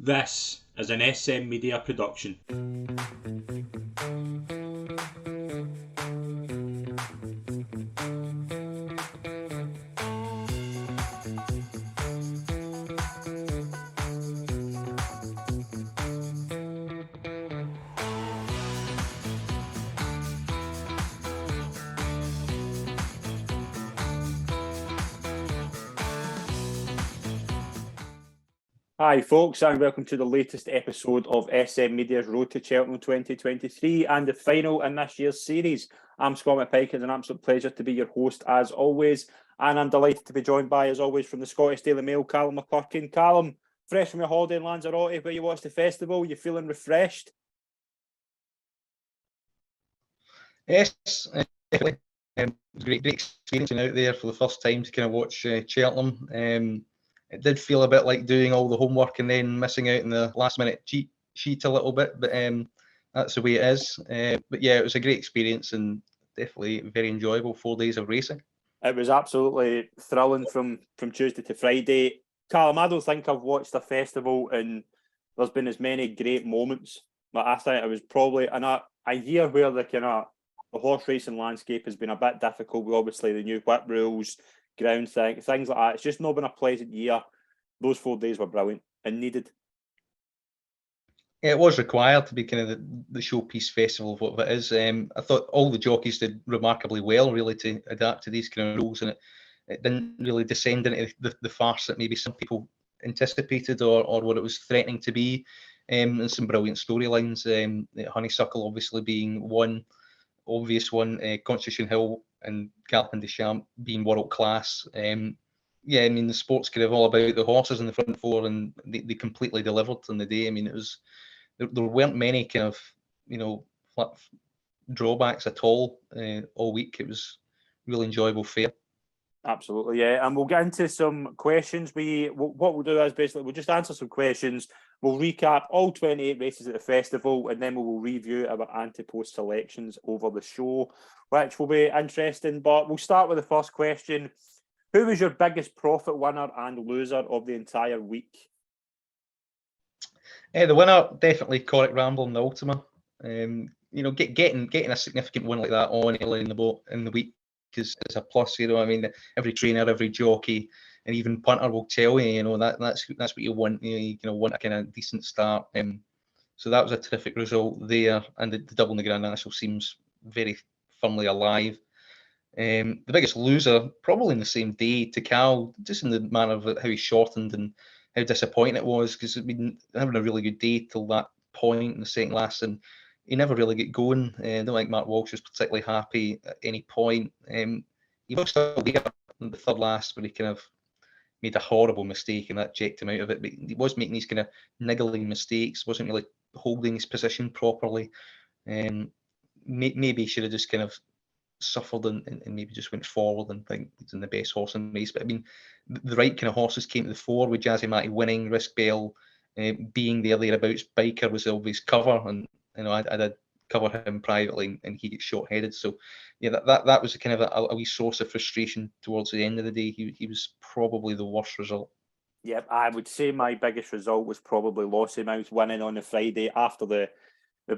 This is an SM Media production. Hi folks, and welcome to the latest episode of SM Media's Road to Cheltenham 2023 and the final in this year's series. I'm Scott McPike. It's an absolute pleasure to be your host as always, and I'm delighted to be joined by, as always, from the Scottish Daily Mail, Calum McClurkin. Calum, fresh from your holiday in Lanzarote where you watched the festival, you feeling refreshed? Yes, definitely. It was a great experience out there for the first time to kind of watch Cheltenham. It did feel a bit like doing all the homework and then missing out in the last minute cheat sheet a little bit, but that's the way it is. But yeah, it was a great experience and definitely very enjoyable 4 days of racing. It was absolutely thrilling from Tuesday to Friday. Calum, I don't think I've watched a festival and there's been as many great moments. But I think it was probably in a year where the horse racing landscape has been a bit difficult with obviously the new whip rules, ground things like that. It's just not been a pleasant year. Those 4 days were brilliant and needed. Yeah, it was required to be kind of the showpiece festival of what it is. I thought all the jockeys did remarkably well, really, to adapt to these kind of rules, and it didn't really descend into the farce that maybe some people anticipated or what it was threatening to be. And some brilliant storylines. Honeysuckle obviously being one obvious one, Constitution Hill and Galopin des Champs being world class. Yeah, I mean, the sport's kind of all about the horses in the front four, and they completely delivered on the day. I mean, it was there weren't many kind of drawbacks at all week. It was really enjoyable fair. Absolutely, yeah. And we'll get into some questions. What we'll do is basically we'll just answer some questions. We'll recap all 28 races at the festival, and then we will review our ante-post selections over the show, which will be interesting. But we'll start with the first question. Who was your biggest profit winner and loser of the entire week? The winner, definitely Corrick Ramble in the Ultima. Getting a significant win like that on early in the week is a plus. I mean, every trainer, every jockey, and even punter will tell you, that's what you want. You want a kind of decent start. So that was a terrific result there, and the double in the Grand National seems very firmly alive. The biggest loser, probably in the same day, to Cal, just in the manner of how he shortened and how disappointing it was, because he'd been having a really good day till that point in the second last, and he never really get going. I don't think Mark Walsh was particularly happy at any point. He was still there in the third last, but he kind of made a horrible mistake, and that jacked him out of it. But he was making these kind of niggling mistakes, wasn't really holding his position properly. Maybe he should have just kind of suffered and maybe just went forward and think he's in the best horse in the race. But I mean, the right kind of horses came to the fore with Jazzy Matty winning, Risk Bell being there, thereabouts. Biker was the obvious cover, and I did cover him privately, and he gets short-headed. So yeah, that was a kind of a wee source of frustration towards the end of the day. He was probably the worst result. Yep, I would say my biggest result was probably Lossiemouth winning on the Friday after the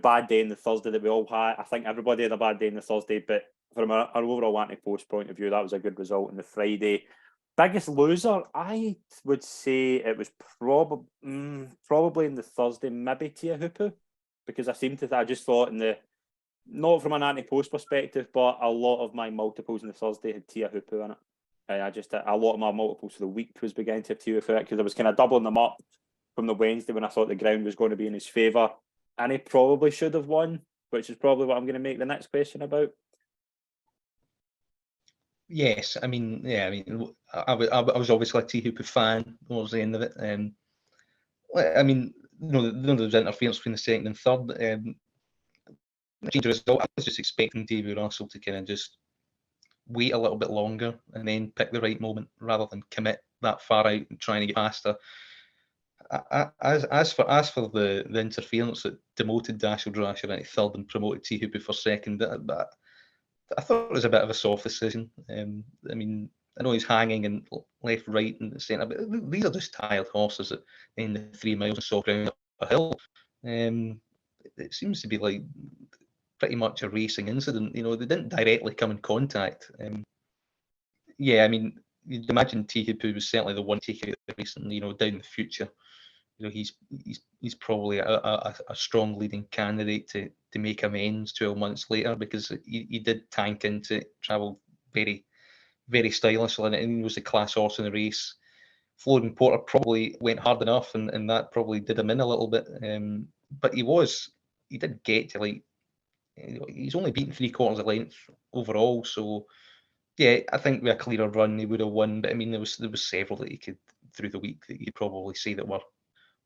bad day on the Thursday that we all had. I think everybody had a bad day on the Thursday, but from our overall ante-post point of view, that was a good result on the Friday. Biggest loser, I would say it was probably in the Thursday, maybe Tia Hooper, because I just thought not from an ante-post perspective, but a lot of my multiples in the Thursday had Tia Hooper in it. A lot of my multiples for the week was beginning to have Tia Hooper because I was kind of doubling them up from the Wednesday when I thought the ground was going to be in his favour, and he probably should have won, which is probably what I'm going to make the next question about. Yes, I mean, yeah, I mean, I was obviously a T Hooper fan towards the end of it. I mean, there was interference between the second and third. Change the result. I was just expecting David Russell to kind of just wait a little bit longer and then pick the right moment rather than commit that far out and trying to get past her. As for the interference that demoted Dashel Drasher into third and promoted T Hooper for second, I thought it was a bit of a soft decision. I mean, I know he's hanging and left, right, and centre, but these are just tired horses at the end of 3 miles of soft ground up a hill. It seems to be like pretty much a racing incident. They didn't directly come in contact. Yeah, I mean, you'd imagine Tihipu was certainly the one taking out the race, and down the future, he's probably a strong leading candidate to make amends 12 months later, because he did tank into it, travelled very, very stylishly, and he was the class horse in the race. Flodden Porter probably went hard enough, and that probably did him in a little bit. But he did get to he's only beaten 3/4 of length overall, so yeah, I think with a clearer run he would have won. But I mean, there was several that he could through the week that you'd probably say that were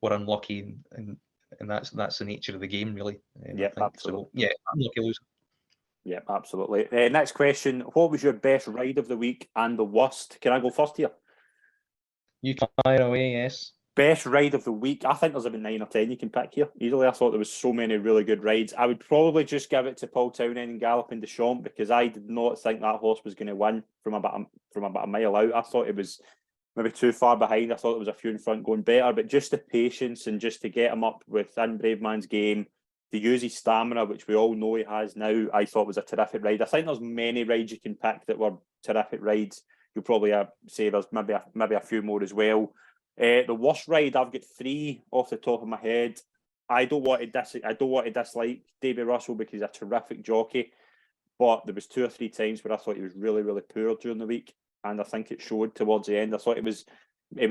unlucky, and that's the nature of the game, really. Yeah, absolutely. So, yeah, unlucky loser. Yeah, absolutely. Next question: what was your best ride of the week and the worst? Can I go first here? You can fire away, yes. Best ride of the week. I think there's about 9 or 10 you can pick here easily. I thought there was so many really good rides. I would probably just give it to Paul Townend and Galloping Deschamps, because I did not think that horse was going to win from about a mile out. I thought it was maybe too far behind. I thought there was a few in front going better, but just the patience and just to get him up within Brave Man's Game, to use his stamina, which we all know he has now, I thought was a terrific ride. I think there's many rides you can pick that were terrific rides. You'll probably say there's maybe a few more as well. The worst ride, I've got 3 off the top of my head. I don't want to dislike Davy Russell, because he's a terrific jockey, but there was 2 or 3 times where I thought he was really, really poor during the week, and I think it showed towards the end. I thought it was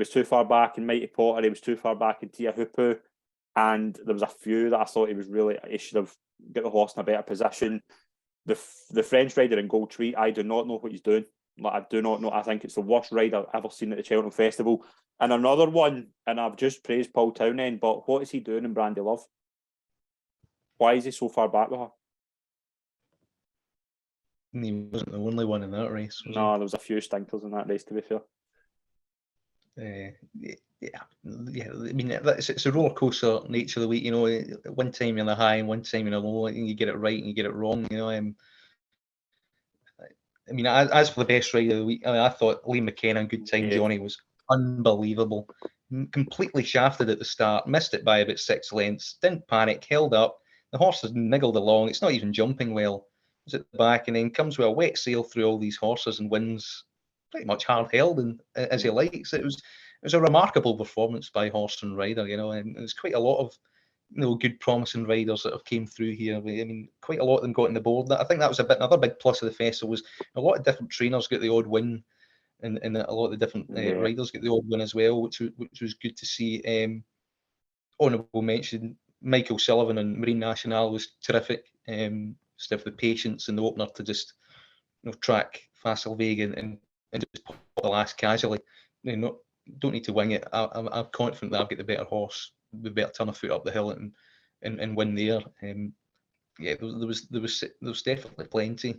too far back in Mighty Potter, he was too far back in Tia Hoopu, and there was a few that I thought he should have got the horse in a better position. The French rider in Gold Treat, I do not know what he's doing. I do not know. I think it's the worst ride I've ever seen at the Cheltenham Festival. And another one, and I've just praised Paul Townend, but what is he doing in Brandy Love? Why is he so far back with her? He wasn't the only one in that race, was No, there was a few stinkers in that race, to be fair. Yeah. I mean, it's a roller coaster nature of the week. One time you're in the high and one time you're in the low, and you get it right and you get it wrong. I mean, as for the best ride of the week, I thought Liam McKenna and Good Time Johnny was unbelievable. Completely shafted at the start, missed it by about 6 lengths, didn't panic, held up. The horse has niggled along. It's not even jumping well. It's at the back, and then comes with a wet sail through all these horses and wins pretty much hard held and as he likes. It was a remarkable performance by horse and rider, and there's quite a lot of good promising riders that have came through here. I mean, quite a lot of them got on the board. I think that was another big plus of the festival, was a lot of different trainers got the odd win, and a lot of the different riders get the odd win as well, which was good to see. Honourable mention, Michael Sullivan and Marine Nationale was terrific. Stuff the patience and the opener to just track Fasselveg and just pop the last casually. Don't need to wing it. I'm confident that I've got the better horse, the better turn of foot up the hill and win there. Yeah, there was definitely plenty.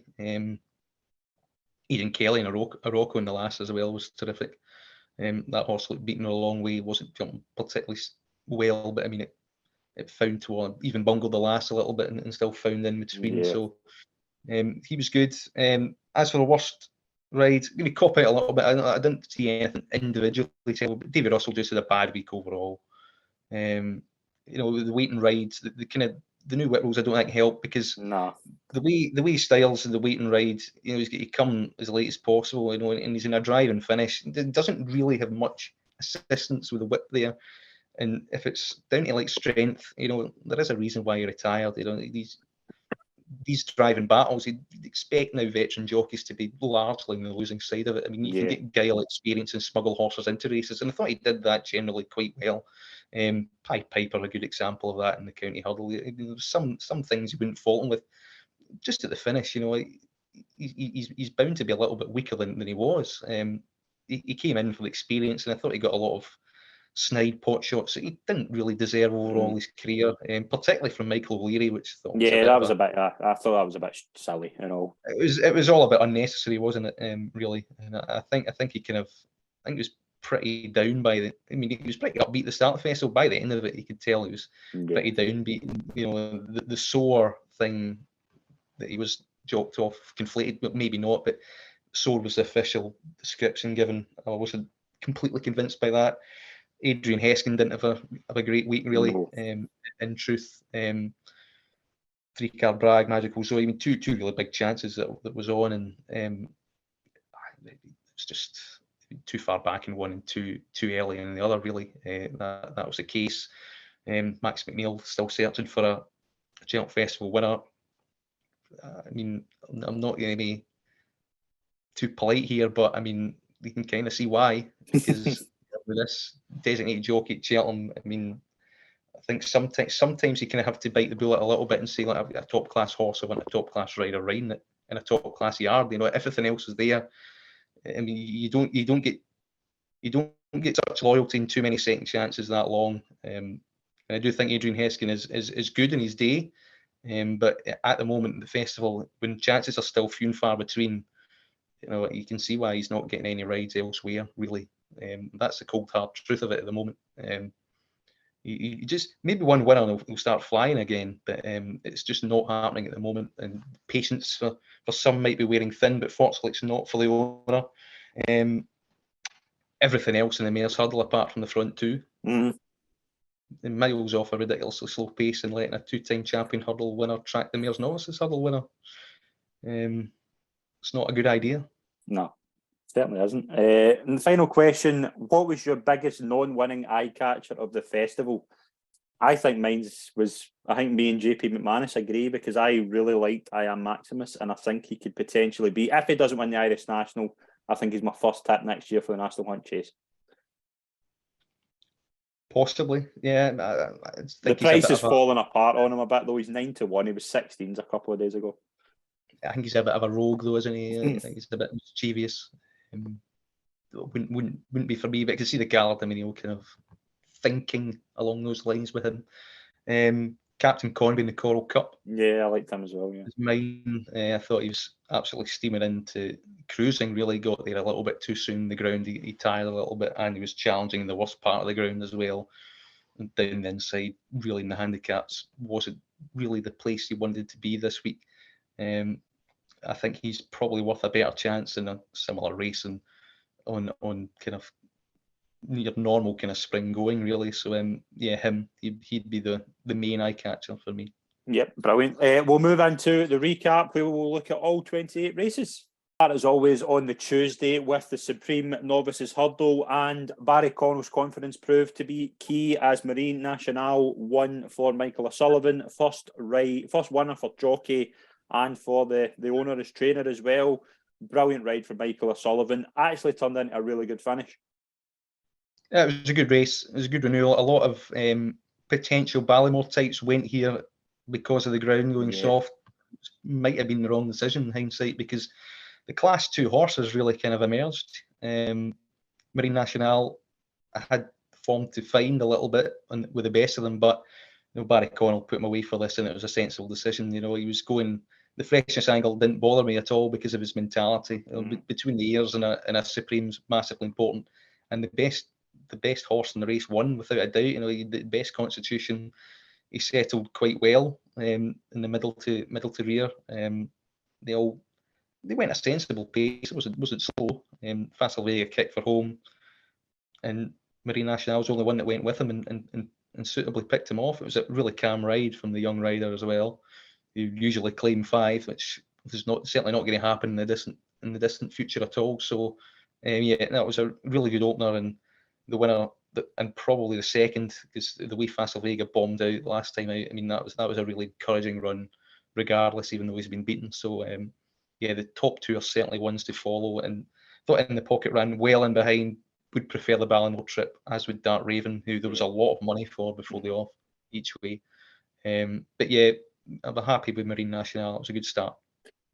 Ian Kelly and Arocco in the last as well was terrific. That horse looked beaten a long way, wasn't jumping particularly well, but I mean it found to even bungled the last a little bit and still found in between. Yeah. So he was good. As for the worst ride, maybe cop out a little bit. I didn't see anything individually. David Russell just had a bad week overall. The waiting rides, the kind of the new whip rules, I don't think help, because the way Styles and the waiting ride, he's got to come as late as possible, and he's in a drive and finish. It doesn't really have much assistance with the whip there. And if it's down to strength, there is a reason why you're retired. These driving battles, you'd expect now veteran jockeys to be largely on the losing side of it. I mean, you can get guile experience and smuggle horses into races, and I thought he did that generally quite well. Pied Piper, a good example of that in the county hurdle. There's some things you wouldn't fault him with. Just at the finish, he's bound to be a little bit weaker than he was. He came in for the experience, and I thought he got a lot of snide pot shots that he didn't really deserve overall his career, particularly from Michael O'Leary, which I thought was a bit. I thought that was a bit silly, It was all a bit unnecessary, wasn't it? Really, and I think he he was pretty down by the. I mean, he was pretty upbeat at the start of the festival. By the end of it, you could tell he was pretty downbeat. The sore thing that he was joked off, conflated, but maybe not. But sore was the official description given. I wasn't completely convinced by that. Adrian Heskin didn't have a great week, really. No. In truth, 3-card brag, magical Zoe. I mean, two really big chances that was on, and it's just too far back in one and too early in the other. Really, that was the case. Max McNeil still searching for a Cheltenham Festival winner. I mean, I'm not going to be too polite here, but I mean, you can kind of see why, because with this designated jockey at Cheltenham, I mean, I think sometimes you kind of have to bite the bullet a little bit and say, like, I've got a top class horse, I want a top class rider riding it in a top class yard. You know, everything else is there. I mean, you don't get such loyalty in too many second chances that long. And I do think Adrian Heskin is good in his day, but at the moment, the festival, when chances are still few and far between, you know, you can see why he's not getting any rides elsewhere. Really, that's the cold hard truth of it at the moment. You just maybe one winner and he'll start flying again, but it's just not happening at the moment. And patience for some might be wearing thin, but fortunately it's not for the owner. Everything else in the mare's hurdle, apart from the front two, the miles off a ridiculously slow pace and letting a two-time champion hurdle winner track the mare's novices hurdle winner. It's not a good idea. No, certainly isn't. And the final question, what was your biggest non-winning eye catcher of the festival? I think me and JP McManus agree, because I really liked I Am Maximus, and I think he could potentially be, if he doesn't win the Irish National, I think he's my first tip next year for the National Hunt Chase. Possibly, yeah. The price has fallen apart on him a bit, though. He's 9-1. He was 16s a couple of days ago. I think he's a bit of a rogue, though, isn't he? I think he's a bit mischievous. Wouldn't be for me, but I can see the Gallard, I mean, he'll kind of thinking along those lines with him. Captain Conby in the Coral Cup. Yeah, I liked him as well. Yeah, mine. I thought he was absolutely steaming into cruising. Really got there a little bit too soon. The ground he tired a little bit, and he was challenging in the worst part of the ground as well. And down the inside, really in the handicaps, wasn't really the place he wanted to be this week. I think he's probably worth a better chance in a similar race and on kind of near normal kind of spring going, really. So yeah, he'd be the main eye catcher for me. Yep, brilliant. We'll move into the recap, where we'll look at all 28 races. That is always on the Tuesday with the Supreme Novices Hurdle, and Barry Connell's confidence proved to be key as Marine Nationale won for Michael O'Sullivan, first winner for jockey and for the owner as trainer as well. Brilliant ride for Michael O'Sullivan. Actually turned into a really good finish. Yeah, it was a good race. It was a good renewal. A lot of potential Ballymore types went here because of the ground going soft. Might have been the wrong decision in hindsight, because the Class 2 horses really kind of emerged. Marine Nationale, I had form to find a little bit with the best of them, but you know, Barry Connell put him away for this, and it was a sensible decision. You know, he was going. The freshness angle didn't bother me at all because of his mentality. Between the ears and a Supreme's massively important, and the best horse in the race won without a doubt. You know, the best constitution. He settled quite well in the middle to rear. They went a sensible pace. It wasn't slow. Facile Vega kicked for home, and Marine Nationale was the only one that went with him and suitably picked him off. It was a really calm ride from the young rider as well, who usually claim 5, which is certainly not going to happen in the distant future at all. So yeah, that was a really good opener, and the winner, and probably the second, because the way Facile Vega bombed out last time out. I mean, that was a really encouraging run, regardless, even though he's been beaten. So yeah, the top 2 are certainly ones to follow, and thought In the Pocket ran well in behind. Would prefer the Ballymore trip, as would Dart Raven, who there was a lot of money for before the off each way. But yeah, I'm happy with Marine Nationale. It was a good start.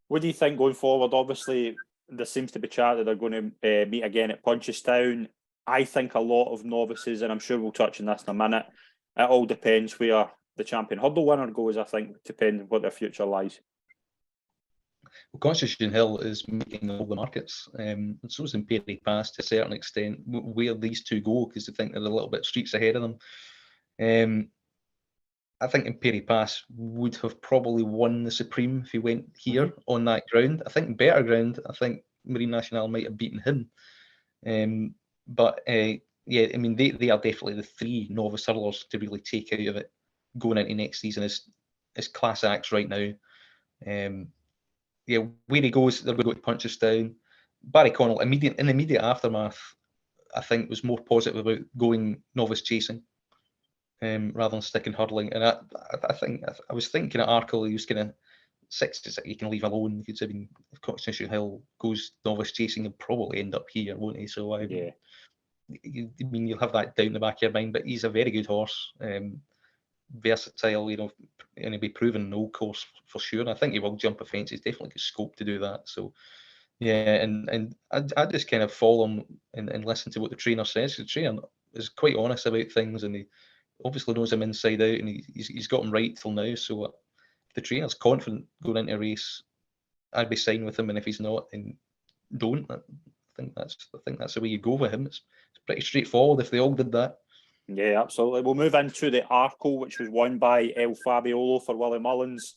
What do you think going forward? Obviously, there seems to be chat that they're going to meet again at Punchestown. I think a lot of novices, and I'm sure we'll touch on this in a minute, it all depends where the champion hurdle winner goes, I think, depending on what their future lies. Well, Constitution Hill is making all the markets, and so is Imperi Pass to a certain extent, where these two go, because I think they're a little bit streets ahead of them. I think Imperi Pass would have probably won the Supreme if he went here on that ground. I think better ground. I think Marine Nationale might have beaten him. But yeah, I mean, they are definitely the three novice hurlers to really take out of it going into next season as class acts right now. Yeah, where he goes, they're going to punch us down. Barry Connell, in the immediate aftermath, I think was more positive about going novice chasing rather than sticking hurling. And I was thinking at Arkle, he was going to six, you can leave alone. Because I mean, if Coxsackie Hill goes novice chasing, he'll probably end up here, won't he? So Yeah. I mean, you'll have that down the back of your mind. But he's a very good horse, versatile. You know, and he'll be proven in the old course for sure. And I think he will jump a fence. He's definitely got scope to do that. So yeah, and I just kind of follow him and listen to what the trainer says. The trainer is quite honest about things, and he obviously knows him inside out, and he's got him right till now. So if the trainer's confident going into a race, I'd be siding with him, and if he's not, then don't. I think that's the way you go with him. It's pretty straightforward if they all did that. Yeah, absolutely. We'll move into the Arkle, which was won by El Fabiolo for Willie Mullins.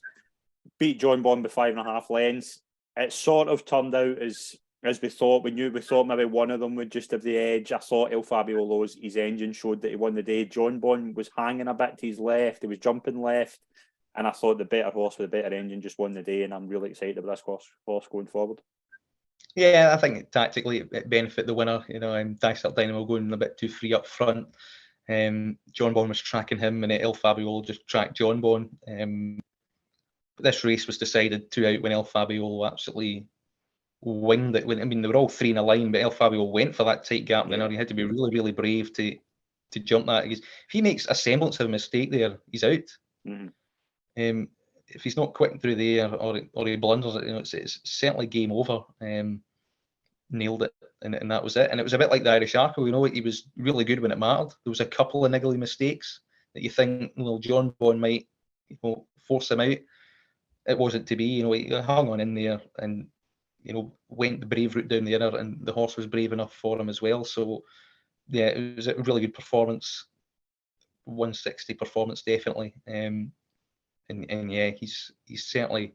Beat John Bond by 5.5 lengths. It sort of turned out as we thought. We thought maybe one of them would just have the edge. I thought El Fabiolo's his engine showed that he won the day. John Bond was hanging a bit to his left. He was jumping left. And I thought the better horse with the better engine just won the day. And I'm really excited about this horse going forward. Yeah, I think tactically it benefit the winner. You know, Dysart Dynamo going a bit too free up front. John Bond was tracking him, and El Fabiolo just tracked John Bond. But this race was decided 2 out when El Fabiolo absolutely winged it. I mean, they were all three in a line, but El Fabiolo went for that tight gap winner. He had to be really, really brave to jump that. Because if he makes a semblance of a mistake there, he's out. Mm-hmm. If he's not quick through the air or he blunders it, you know, it's certainly game over. Nailed it, and that was it. And it was a bit like the Irish Arkle, you know, he was really good when it mattered. There was a couple of niggly mistakes that you think, well, John Bond might, you know, force him out. It wasn't to be, you know, he hung on in there and, you know, went the brave route down the inner, and the horse was brave enough for him as well. So, yeah, it was a really good performance, 160 performance definitely. And yeah, he's certainly,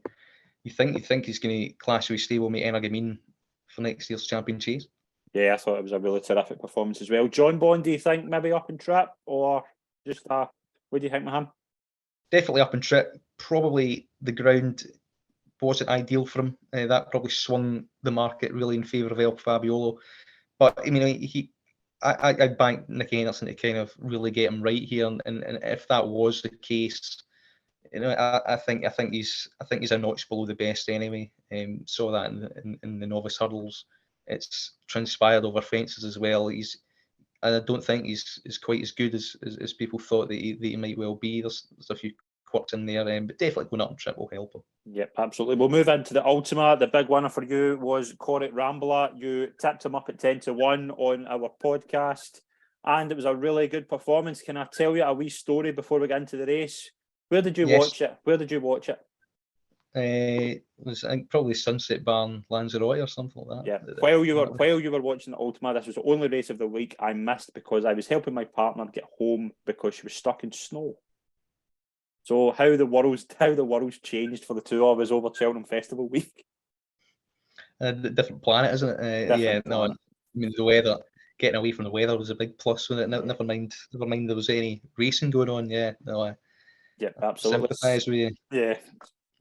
you think he's going to clash with stablemate Energamine for next year's champion chase. Yeah, I thought it was a really terrific performance as well. John Bond, do you think maybe up and trip, or just what do you think with him? Definitely up and trip. Probably the ground wasn't ideal for him. That probably swung the market really in favour of El Fabiolo. But I mean, I banked Nicky Anderson to kind of really get him right here, and if that was the case, you know, I think he's a notch below the best anyway. Saw that in the novice hurdles. It's transpired over fences as well. I don't think he's quite as good as people thought that he might well be. There's a few quirks in there, but definitely going up and trip will help him. Yep, absolutely. We'll move into the Ultima. The big winner for you was Corrit Rambler. You tipped him up at 10-1 on our podcast, and it was a really good performance. Can I tell you a wee story before we get into the race? Where did you watch it? Where did you watch it? It was, I think, probably Sunset Barn, Lanzarote or something like that. Yeah. While you were watching the Ultima, this was the only race of the week I missed because I was helping my partner get home because she was stuck in snow. So how the world's changed for the two of us over Cheltenham Festival week. Different planet, isn't it? Yeah. No, I mean the weather. Getting away from the weather was a big plus with it. Never mind there was any racing going on. Yeah. No. Yeah, absolutely. Sympathise with you. Yeah.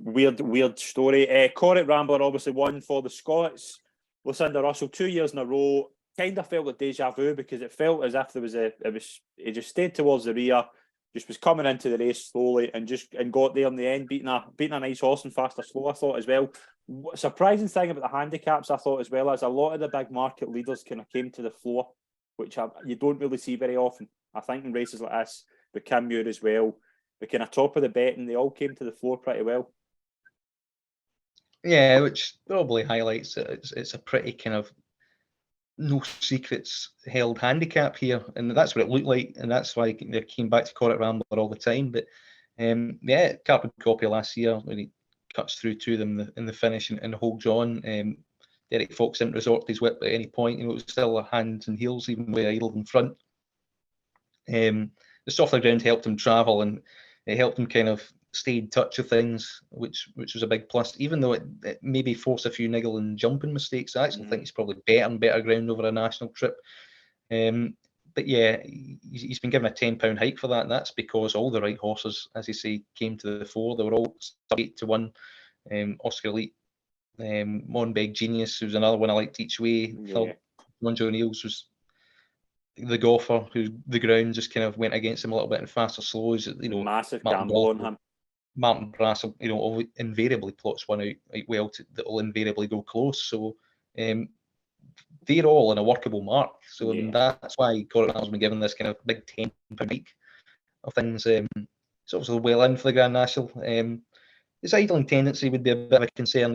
Weird story. Corrit Rambler obviously won for the Scots. Lucinda Russell 2 years in a row. Kind of felt like deja vu because it felt as if there was it just stayed towards the rear, just was coming into the race slowly and got there in the end, beating a nice horse and faster slow, I thought as well. Surprising thing about the handicaps, I thought as well, is a lot of the big market leaders kind of came to the floor, which you don't really see very often. I think in races like this, with Kim Muir as well, the kind of top of the betting, they all came to the floor pretty well. Yeah, which probably highlights that it's a pretty kind of no secrets held handicap here, and that's what it looked like, and that's why they came back to Corrit Rambler all the time. But yeah, Carbon Copy last year when he cuts through to them in the finish and holds on. Derek Fox didn't resort to his whip at any point. You know, it was still a hands and heels even with idled in front. The softer ground helped him travel, and it helped him kind of stayed in touch with things, which was a big plus. Even though it maybe forced a few niggling jumping mistakes, I actually think he's probably better and better ground over a national trip. But yeah, he's been given a £10 hike for that, and that's because all the right horses, as you say, came to the fore. They were all 8-1. Oscar Elite, Monbeg Genius, who's another one I liked each way. Third, Monjo O'Neill's was the golfer who the ground just kind of went against him a little bit in faster slows. Massive gamble on him. Martin Brassel, invariably plots one out well that will invariably go close. So they're all in a workable mark. So that's why Corrick has been given this kind of big £10 hike of things. It's obviously well in for the Grand National. His idling tendency would be a bit of a concern,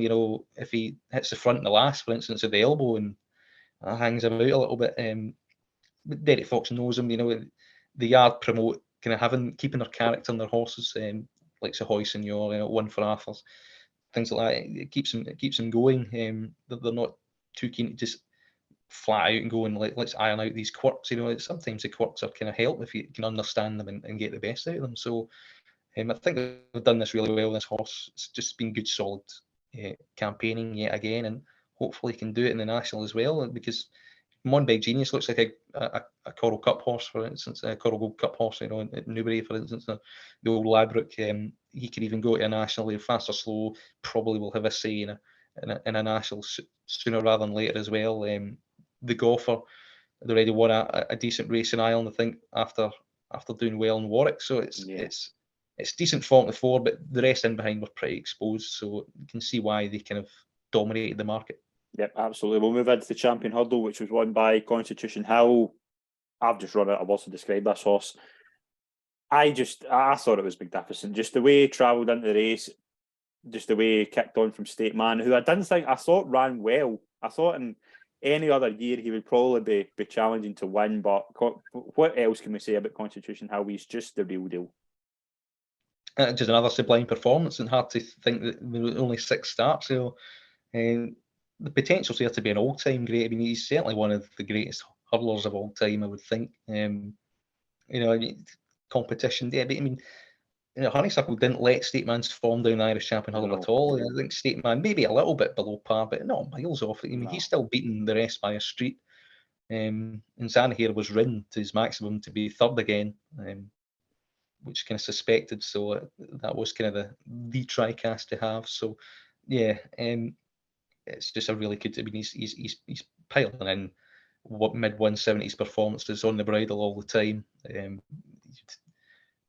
if he hits the front and the last, for instance, at the elbow and hangs about a little bit. But Derek Fox knows him, the yard promote kind of keeping their character in their horses, like Sahoy Senior, One for Arthurs, things like that. It keeps them going. They're not too keen to just flat out and go and let's iron out these quirks. Sometimes the quirks are kind of help if you can understand them and get the best out of them. So I think they've done this really well. This horse, it's just been good, solid campaigning yet again, and hopefully can do it in the national as well. Because Monbeg Genius looks like a Coral Cup horse, for instance, a Coral Gold Cup horse, at Newbury, for instance, the old Ladbroke. He could even go to a national, fast or slow, probably will have a say in a national sooner rather than later as well. The golfer had already won a decent race in Ireland, I think, after doing well in Warwick. So it's decent form to four, but the rest in behind were pretty exposed. So you can see why they kind of dominated the market. Yep, absolutely. We'll move into the Champion Hurdle, which was won by Constitution Hill. I've just run out of words to describe this horse. I thought it was magnificent. Just the way he travelled into the race, just the way he kicked on from State Man, who I thought ran well. I thought in any other year he would probably be challenging to win, but what else can we say about Constitution Hill? He's just the real deal. Just another sublime performance, and hard to think that there were only 6 starts. So the potential's there to be an all-time great. I mean, he's certainly one of the greatest hurdlers of all time, I would think. Competition there, but I mean, Honeysuckle didn't let State Man's form down the Irish Champion Hurdle at all. I think State Man maybe a little bit below par, but not miles off. I mean, he's still beating the rest by a street. And Zanahiyr was ridden to his maximum to be third again, which kind of suspected. So that was kind of the tri-cast to have. So yeah, it's just a really good. I mean, he's piling in mid 170s performances on the bridle all the time.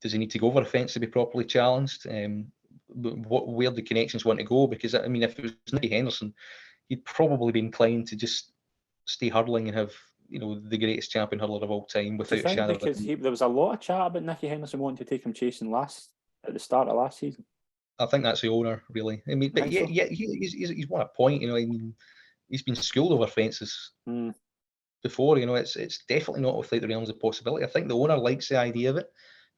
Does he need to go over a fence to be properly challenged? Where the connections want to go? Because I mean, if it was Nicky Henderson, he'd probably be inclined to just stay hurdling and have the greatest champion hurdler of all time without a shadow. Because there was a lot of chat about Nicky Henderson wanting to take him chasing at the start of last season. I think that's the owner, really. I mean, but he's won a point. I mean, he's been schooled over fences before. It's definitely not without the realms of possibility. I think the owner likes the idea of it.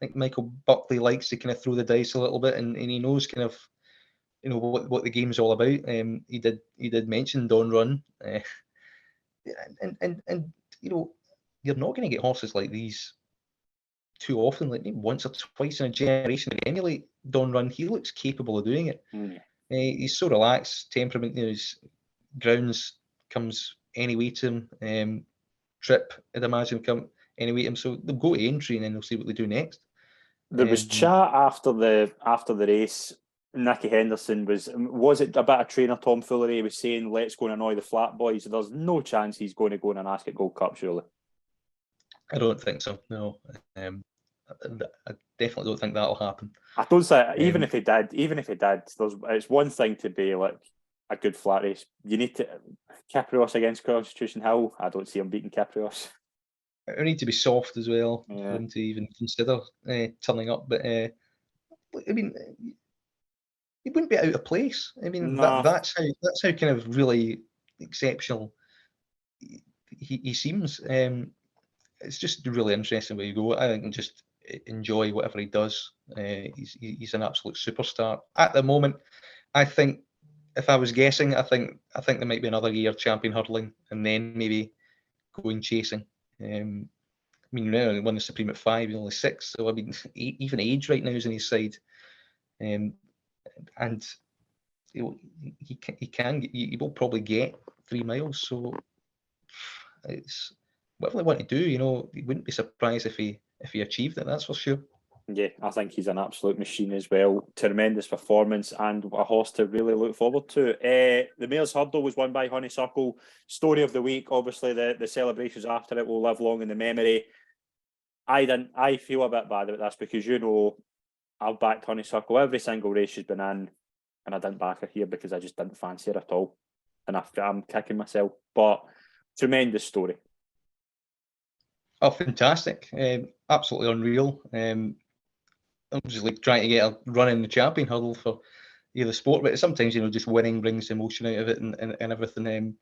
I think Michael Buckley likes to kind of throw the dice a little bit, and he knows kind of what the game's all about. He did mention Don Run, and you're not going to get horses like these too often, like maybe once or twice in a generation. To emulate Don Run, he looks capable of doing it. He's so relaxed, temperament. His grounds comes anyway to him. Trip, I'd imagine, come anyway to him. So they'll go to entry and then they'll see what they do next. There was chat after the race. Nicky Henderson was it about a trainer, Tom Fullery? He was saying, "Let's go and annoy the flat boys." There's no chance he's going to go in and ask at Gold Cup, surely. I don't think so. No, I definitely don't think that'll happen. I don't say even if he did, it's one thing to be like a good flat race. You need to Caprios against Constitution Hill. I don't see him beating Caprios. It need to be soft as well for him to even consider turning up. But I mean, he wouldn't be out of place. I mean, that's how kind of really exceptional he seems. It's just really interesting where you go. I think just enjoy whatever he does. He's an absolute superstar at the moment. I think if I was guessing, I think there might be another year champion hurdling and then maybe going chasing. I mean, he won the Supreme at 5, he's only 6. So I mean, even age right now is on his side. and he will probably get 3 miles. So it's whatever they want to do. You wouldn't be surprised if he achieved it. That's for sure. Yeah, I think he's an absolute machine as well. Tremendous performance and a horse to really look forward to. The Mayor's Hurdle was won by Honeysuckle. Story of the week, obviously the celebrations after it will live long in the memory. I feel a bit bad about this because I've backed Honeysuckle every single race she's been in, and I didn't back her here because I just didn't fancy her at all. And I'm kicking myself. But tremendous story. Oh, fantastic. Absolutely unreal. I'm just like trying to get a run in the champion hurdle for the sport, but sometimes just winning brings emotion out of it and everything.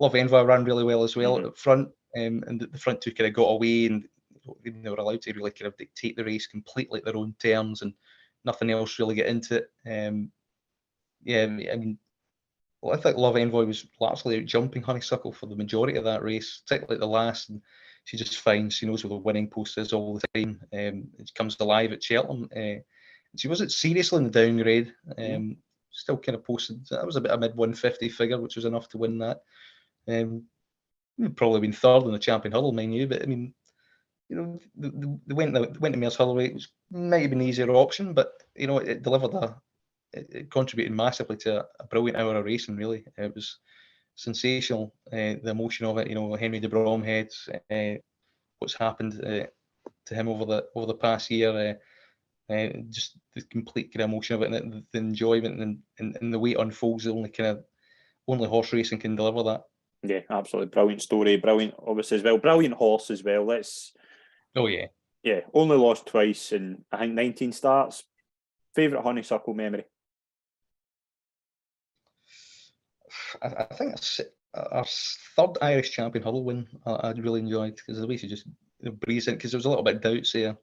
Love Envoy ran really well as well at front, and the front two kind of got away, and they were allowed to really kind of dictate the race completely at their own terms, and nothing else really get into it. I think Love Envoy was largely out jumping Honeysuckle for the majority of that race, particularly at the last. And she's just fine. She knows where the winning post is all the time. She comes alive at Cheltenham. She wasn't seriously in the downgrade. Still kind of posted. That was about a mid 150 figure, which was enough to win that. Probably been third in the champion hurdle, mind you. But I mean, they went to Mayor's Hurdle. It might have been the easier option, but it delivered it contributed massively to a brilliant hour of racing. Really, it was sensational. The emotion of it, Henry de Bromhead, what's happened to him over the past year, just the complete kind of emotion of it, and the enjoyment and the way it unfolds. Only horse racing can deliver that. Yeah, absolutely brilliant story, brilliant obviously as well, brilliant horse as well. Yeah, only lost twice in I think 19 starts. Favourite Honeysuckle memory? I think our third Irish champion hurdle win I really enjoyed, because the way she just breezed in, because there was a little bit of doubts there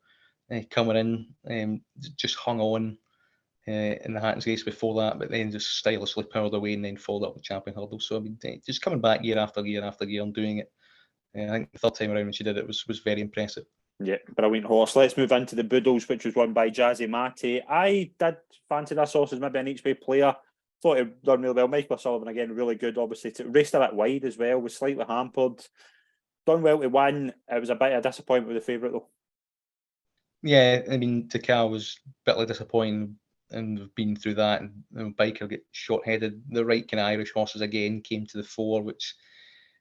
coming in, just hung on in the Hattons race before that, but then just stylishly powered away and then followed up with champion hurdle. So I mean, just coming back year after year after year and doing it. I think the third time around when she did it was very impressive. Yeah, brilliant horse. Let's move into the Boodles, which was won by Jazzy Matty. I did fancy this horse as maybe an each way player. Thought it done really well. Michael Sullivan again, really good. Obviously, raced a bit wide as well. Was slightly hampered. Done well to win. It was a bit of a disappointment with the favourite though. Yeah, I mean, Takao was bitterly disappointing, and we've been through that. And Biker get short-headed. The right kind of Irish horses again came to the fore, which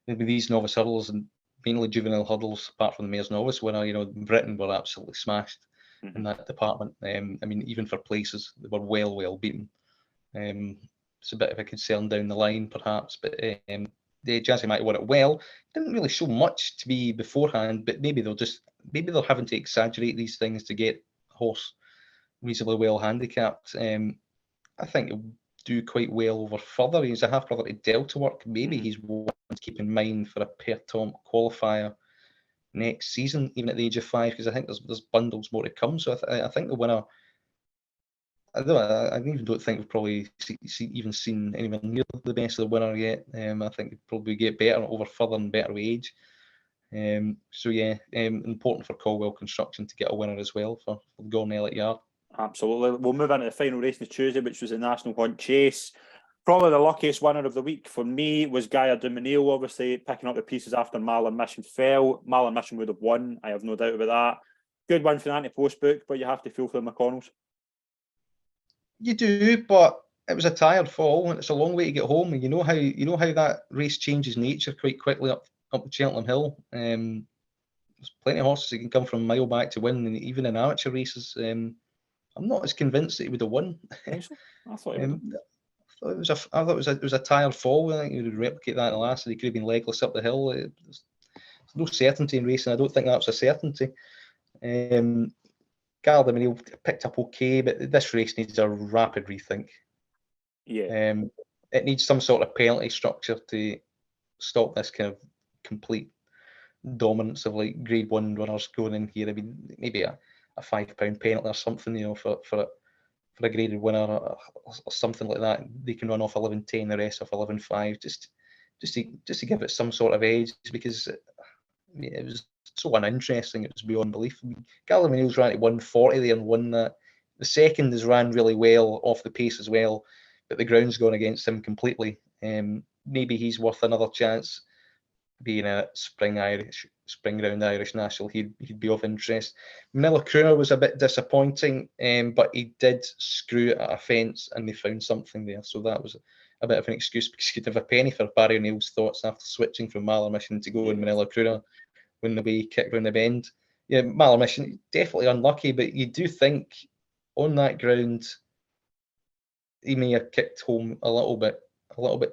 maybe these novice hurdles and mainly juvenile hurdles, apart from the Mayor's Novice winner, Britain were absolutely smashed in that department. I mean, even for places, they were well beaten. It's a bit of a concern down the line, perhaps, but the Jazzy might won it well. Didn't really show much to me beforehand, but maybe they're having to exaggerate these things to get a horse reasonably well handicapped. I think he'll do quite well over further. He's a half brother to Delta Work. Maybe he's one to keep in mind for a Per Tom qualifier next season, even at the age of 5, because I think there's bundles more to come. So I think the winner. I even don't think we've probably even seen anywhere near the best of the winner yet. I think it'd probably get better over further and better with age. Important for Caldwell Construction to get a winner as well for Gordon Elliott Yard. Absolutely. We'll move into the final race on Tuesday, which was the National Hunt Chase. Probably the luckiest winner of the week for me was Gaia Duminil, obviously picking up the pieces after Marlon Mission fell. Marlon Mission would have won, I have no doubt about that. Good win for the anti-post book, but you have to feel for the McConnells. You do, but it was a tired fall, and it's a long way to get home. And you know how that race changes nature quite quickly up the Cheltenham Hill. There's plenty of horses that can come from a mile back to win, and even in amateur races. I'm not as convinced that he would have won. I thought he would. I thought it was a tired fall. I think he would replicate that in the last. He could have been legless up the hill. There's no certainty in racing. I don't think that's a certainty. Calum, I mean, he picked up okay, but this race needs a rapid rethink. Yeah. It needs some sort of penalty structure to stop this kind of complete dominance of like Grade 1 runners going in here. I mean, maybe a £5 penalty or something, for a graded winner or something like that. They can run off 11.10, the rest off 11.5, just to give it some sort of edge, because it was so uninteresting. It was beyond belief. I mean, Galloway ran at 140 there and won that. The second has ran really well off the pace as well, but the ground's gone against him completely. Maybe he's worth another chance. Being a spring round Irish national, he'd be of interest. McClurkin was a bit disappointing, but he did screw at a fence and they found something there. So that was a bit of an excuse, because he'd have a penny for Barry O'Neill's thoughts after switching from Mallarmission to go in McClurkin when the way he kicked round the bend. Yeah, Mallarmission, definitely unlucky, but you do think on that ground he may have kicked home a little bit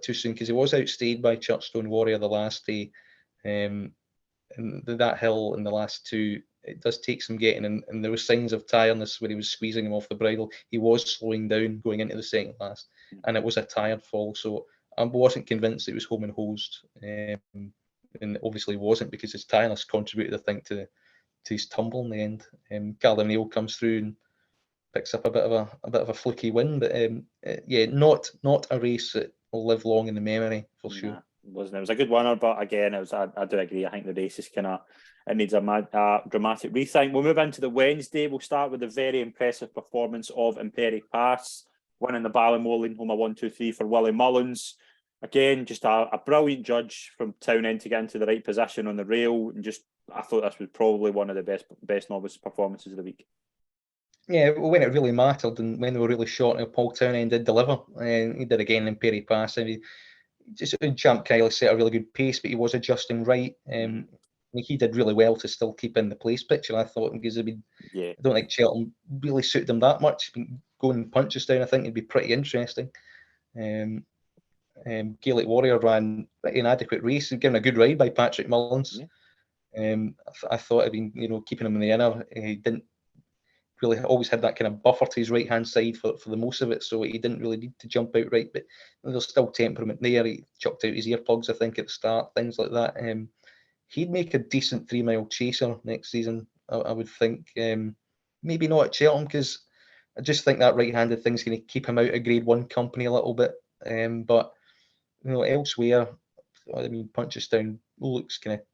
too soon, because he was outstayed by Churchstone Warrior the last day. And that hill in the last two, it does take some getting, and there were signs of tiredness when he was squeezing him off the bridle. He was slowing down going into the second last, and it was a tired fall. So I wasn't convinced it was home and hosed, and obviously wasn't, because his tiredness contributed, I think, to his tumble in the end. Calum Neil comes through and picks up a bit of a fluky win, but yeah, not a race that will live long in the memory for sure. It wasn't. It was a good winner, but again, I do agree. I think the race is it needs a dramatic rethink. We'll move into the Wednesday. We'll start with the very impressive performance of Imperi Pass, winning the Ballymoreland home a 1-2-3 for Willie Mullins. Again, just a brilliant judge from Townend to get into the right position on the rail, and I thought this was probably one of the best novice performances of the week. Yeah, when it really mattered and when they were really short, Paul Townend did deliver, and he did again in Perry Pass. And Champ Kiley set a really good pace, but he was adjusting right. He did really well to still keep in the place picture, I thought, because I don't think Cheltenham really suited him that much. Going punches down, I think it'd be pretty interesting. Gaelic Warrior ran an inadequate race, given a good ride by Patrick Mullins. I thought it'd been, keeping him in the inner. He didn't really always had that kind of buffer to his right hand side for the most of it, so he didn't really need to jump out right. But there's still temperament there. He chucked out his earplugs, I think, at the start, things like that. He'd make a decent 3 mile chaser next season, I would think. Maybe not at Cheltenham, because I just think that right-handed thing's going to keep him out of Grade 1 company a little bit. But elsewhere, I mean, Punchestown looks kind of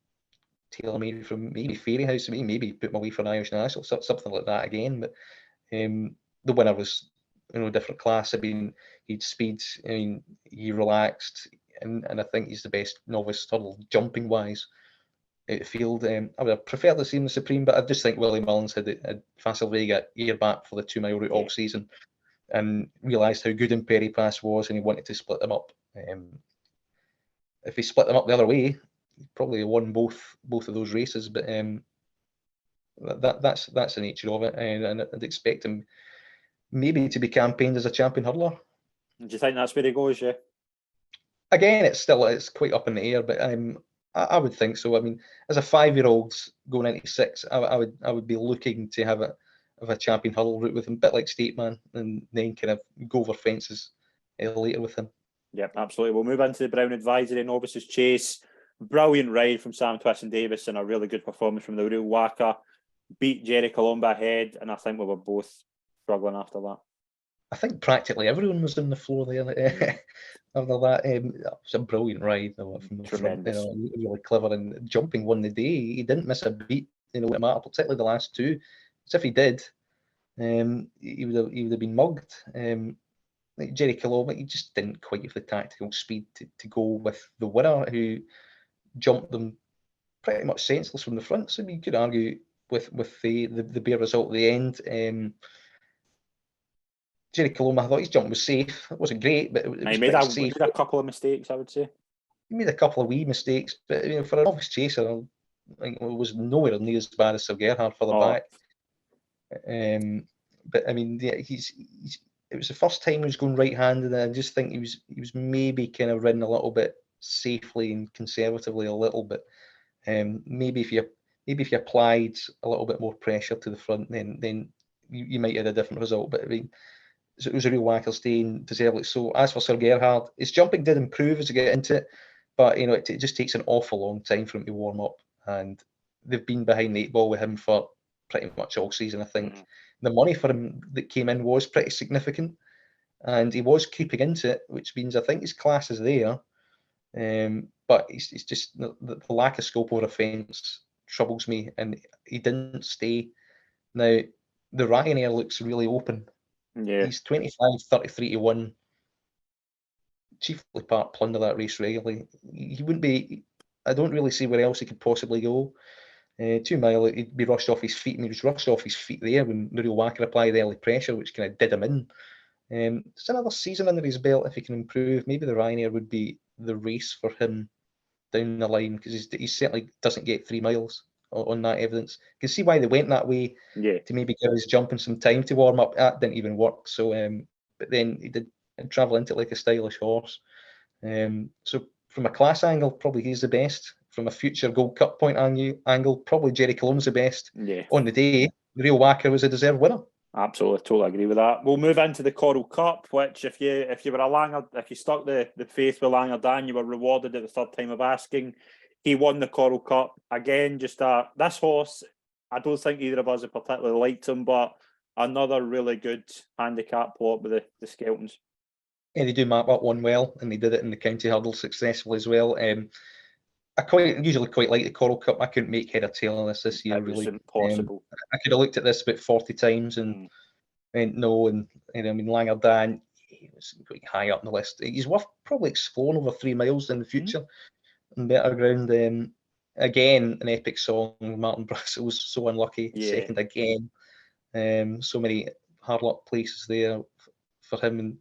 tailor-made from maybe Fairyhouse, maybe put him away for an Irish national, something like that again. But the winner was, different class. I mean, he'd speed. I mean, he relaxed, and I think he's the best novice hurdle jumping wise out the field. I would have preferred to see him the Supreme, but I just think Willie Mullins had Fasselvega ear back for the 2 mile route all season, and realised how good Imperi Pass was, and he wanted to split them up. If he split them up the other way, he probably won both of those races. But that's the nature of it, and I'd expect him maybe to be campaigned as a champion hurdler. Do you think that's where he goes? Yeah. Again, it's quite up in the air, but I would think so. I mean, as a 5-year-old going into 6, I would be looking to have a champion hurdle route with him, a bit like Stateman, and then kind of go over fences later with him. Yep, absolutely. We'll move into the Brown Advisory Novices Chase. Brilliant ride from Sam Twiston-Davis and a really good performance from the real Waka. Beat Jerry Colomba ahead, and I think we were both struggling after that. I think practically everyone was on the floor there. After that, it was a brilliant ride from the front. Really clever, and jumping won the day. He didn't miss a beat. It mattered, particularly the last two. As if he did, he would have been mugged. Like Jerry Colomba, he just didn't quite have the tactical speed to go with the winner, who jumped them pretty much senseless from the front. So you could argue with the bare result at the end. Jerry Colomba, I thought his jump was safe. It wasn't great, but it was he made a couple of mistakes, I would say. He made a couple of wee mistakes, but for a novice chaser, I think it was nowhere near as bad as Sir Gerhard further back. But I mean, yeah, it was the first time he was going right-handed, and I just think he was maybe kind of ridden a little bit safely and conservatively a little bit. Maybe if you applied a little bit more pressure to the front, then you might have a different result. But I mean, it was a real wacker's day, and deservedly so. As for Sir Gerhard, his jumping did improve as he got into it, but it just takes an awful long time for him to warm up, and they've been behind the 8 ball with him for pretty much all season. I think the money for him that came in was pretty significant, and he was creeping into it, which means I think his class is there, but it's just the lack of scope over a fence troubles me, and he didn't stay. Now, the Ryanair looks really open. Yeah. He's 25-33 to 1. Chiefly part plunder that race regularly. He wouldn't be. I don't really see where else he could possibly go. 2 mile, he'd be rushed off his feet, and he was rushed off his feet there when Nuriel Wacker applied early pressure, which kind of did him in. It's another season under his belt. If he can improve, maybe the Ryanair would be the race for him down the line, because he certainly doesn't get 3 miles on that evidence. You can see why they went that way, Yeah. to maybe give his jumping some time to warm up. That didn't even work. So, but then he did travel into it like a stylish horse. So from a class angle, probably he's the best. From a future Gold Cup point angle, probably Jerry Calum's the best. Yeah. On the day, the real Wacker was a deserved winner. Absolutely, totally agree with that. We'll move into the Coral Cup, which if you were a Langer, if you stuck the faith with Langer Dan, you were rewarded at the third time of asking. He won the Coral Cup again. Just this horse, I don't think either of us have particularly liked him, but another really good handicap plot with the Skeltons. Yeah, they do map up one well, and they did it in the county hurdle successfully as well. I usually quite like the Coral Cup. I couldn't make head or tail of this year. It was really impossible. I could have looked at this about 40 times and went no. And I mean, Langer Dan, he was quite high up on the list. He's worth probably exploring over 3 miles in the future on better ground. Again, an epic song. Martin Brassil was so unlucky. Yeah. Second again. So many hard luck places there for him. And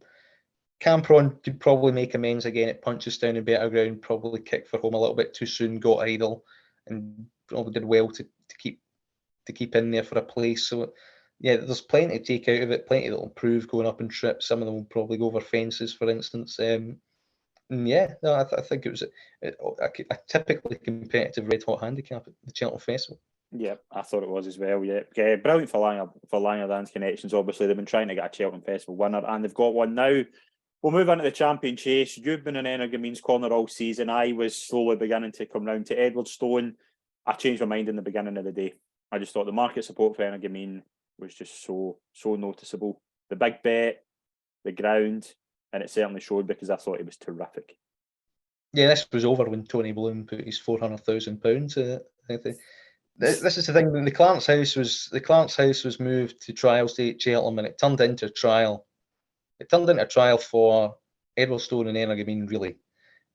Campron could probably make amends again at Punchestown in better ground, probably kicked for home a little bit too soon, got idle, and probably did well to keep in there for a place. So yeah, there's plenty to take out of it, plenty that'll improve going up in trips. Some of them will probably go over fences, for instance. And yeah, no, I think it was a typically competitive red hot handicap at the Cheltenham Festival. Yeah, I thought it was as well. Yeah, brilliant for Langer Dan's connections. Obviously, they've been trying to get a Cheltenham Festival winner, and they've got one now. We'll move into the champion chase. You've been in Energumeen's corner all season. I was slowly beginning to come round to Edwardstone. I changed my mind in the beginning of the day. I just thought the market support for Energumeen was just so noticeable. The big bet, the ground, and it certainly showed because I thought it was terrific. Yeah, this was over when Tony Bloom put his £400,000. This is the thing. The Clarence House was moved to trials day at Cheltenham, and it turned into a trial. It turned into a trial for Edwardstone and Energumeen, really.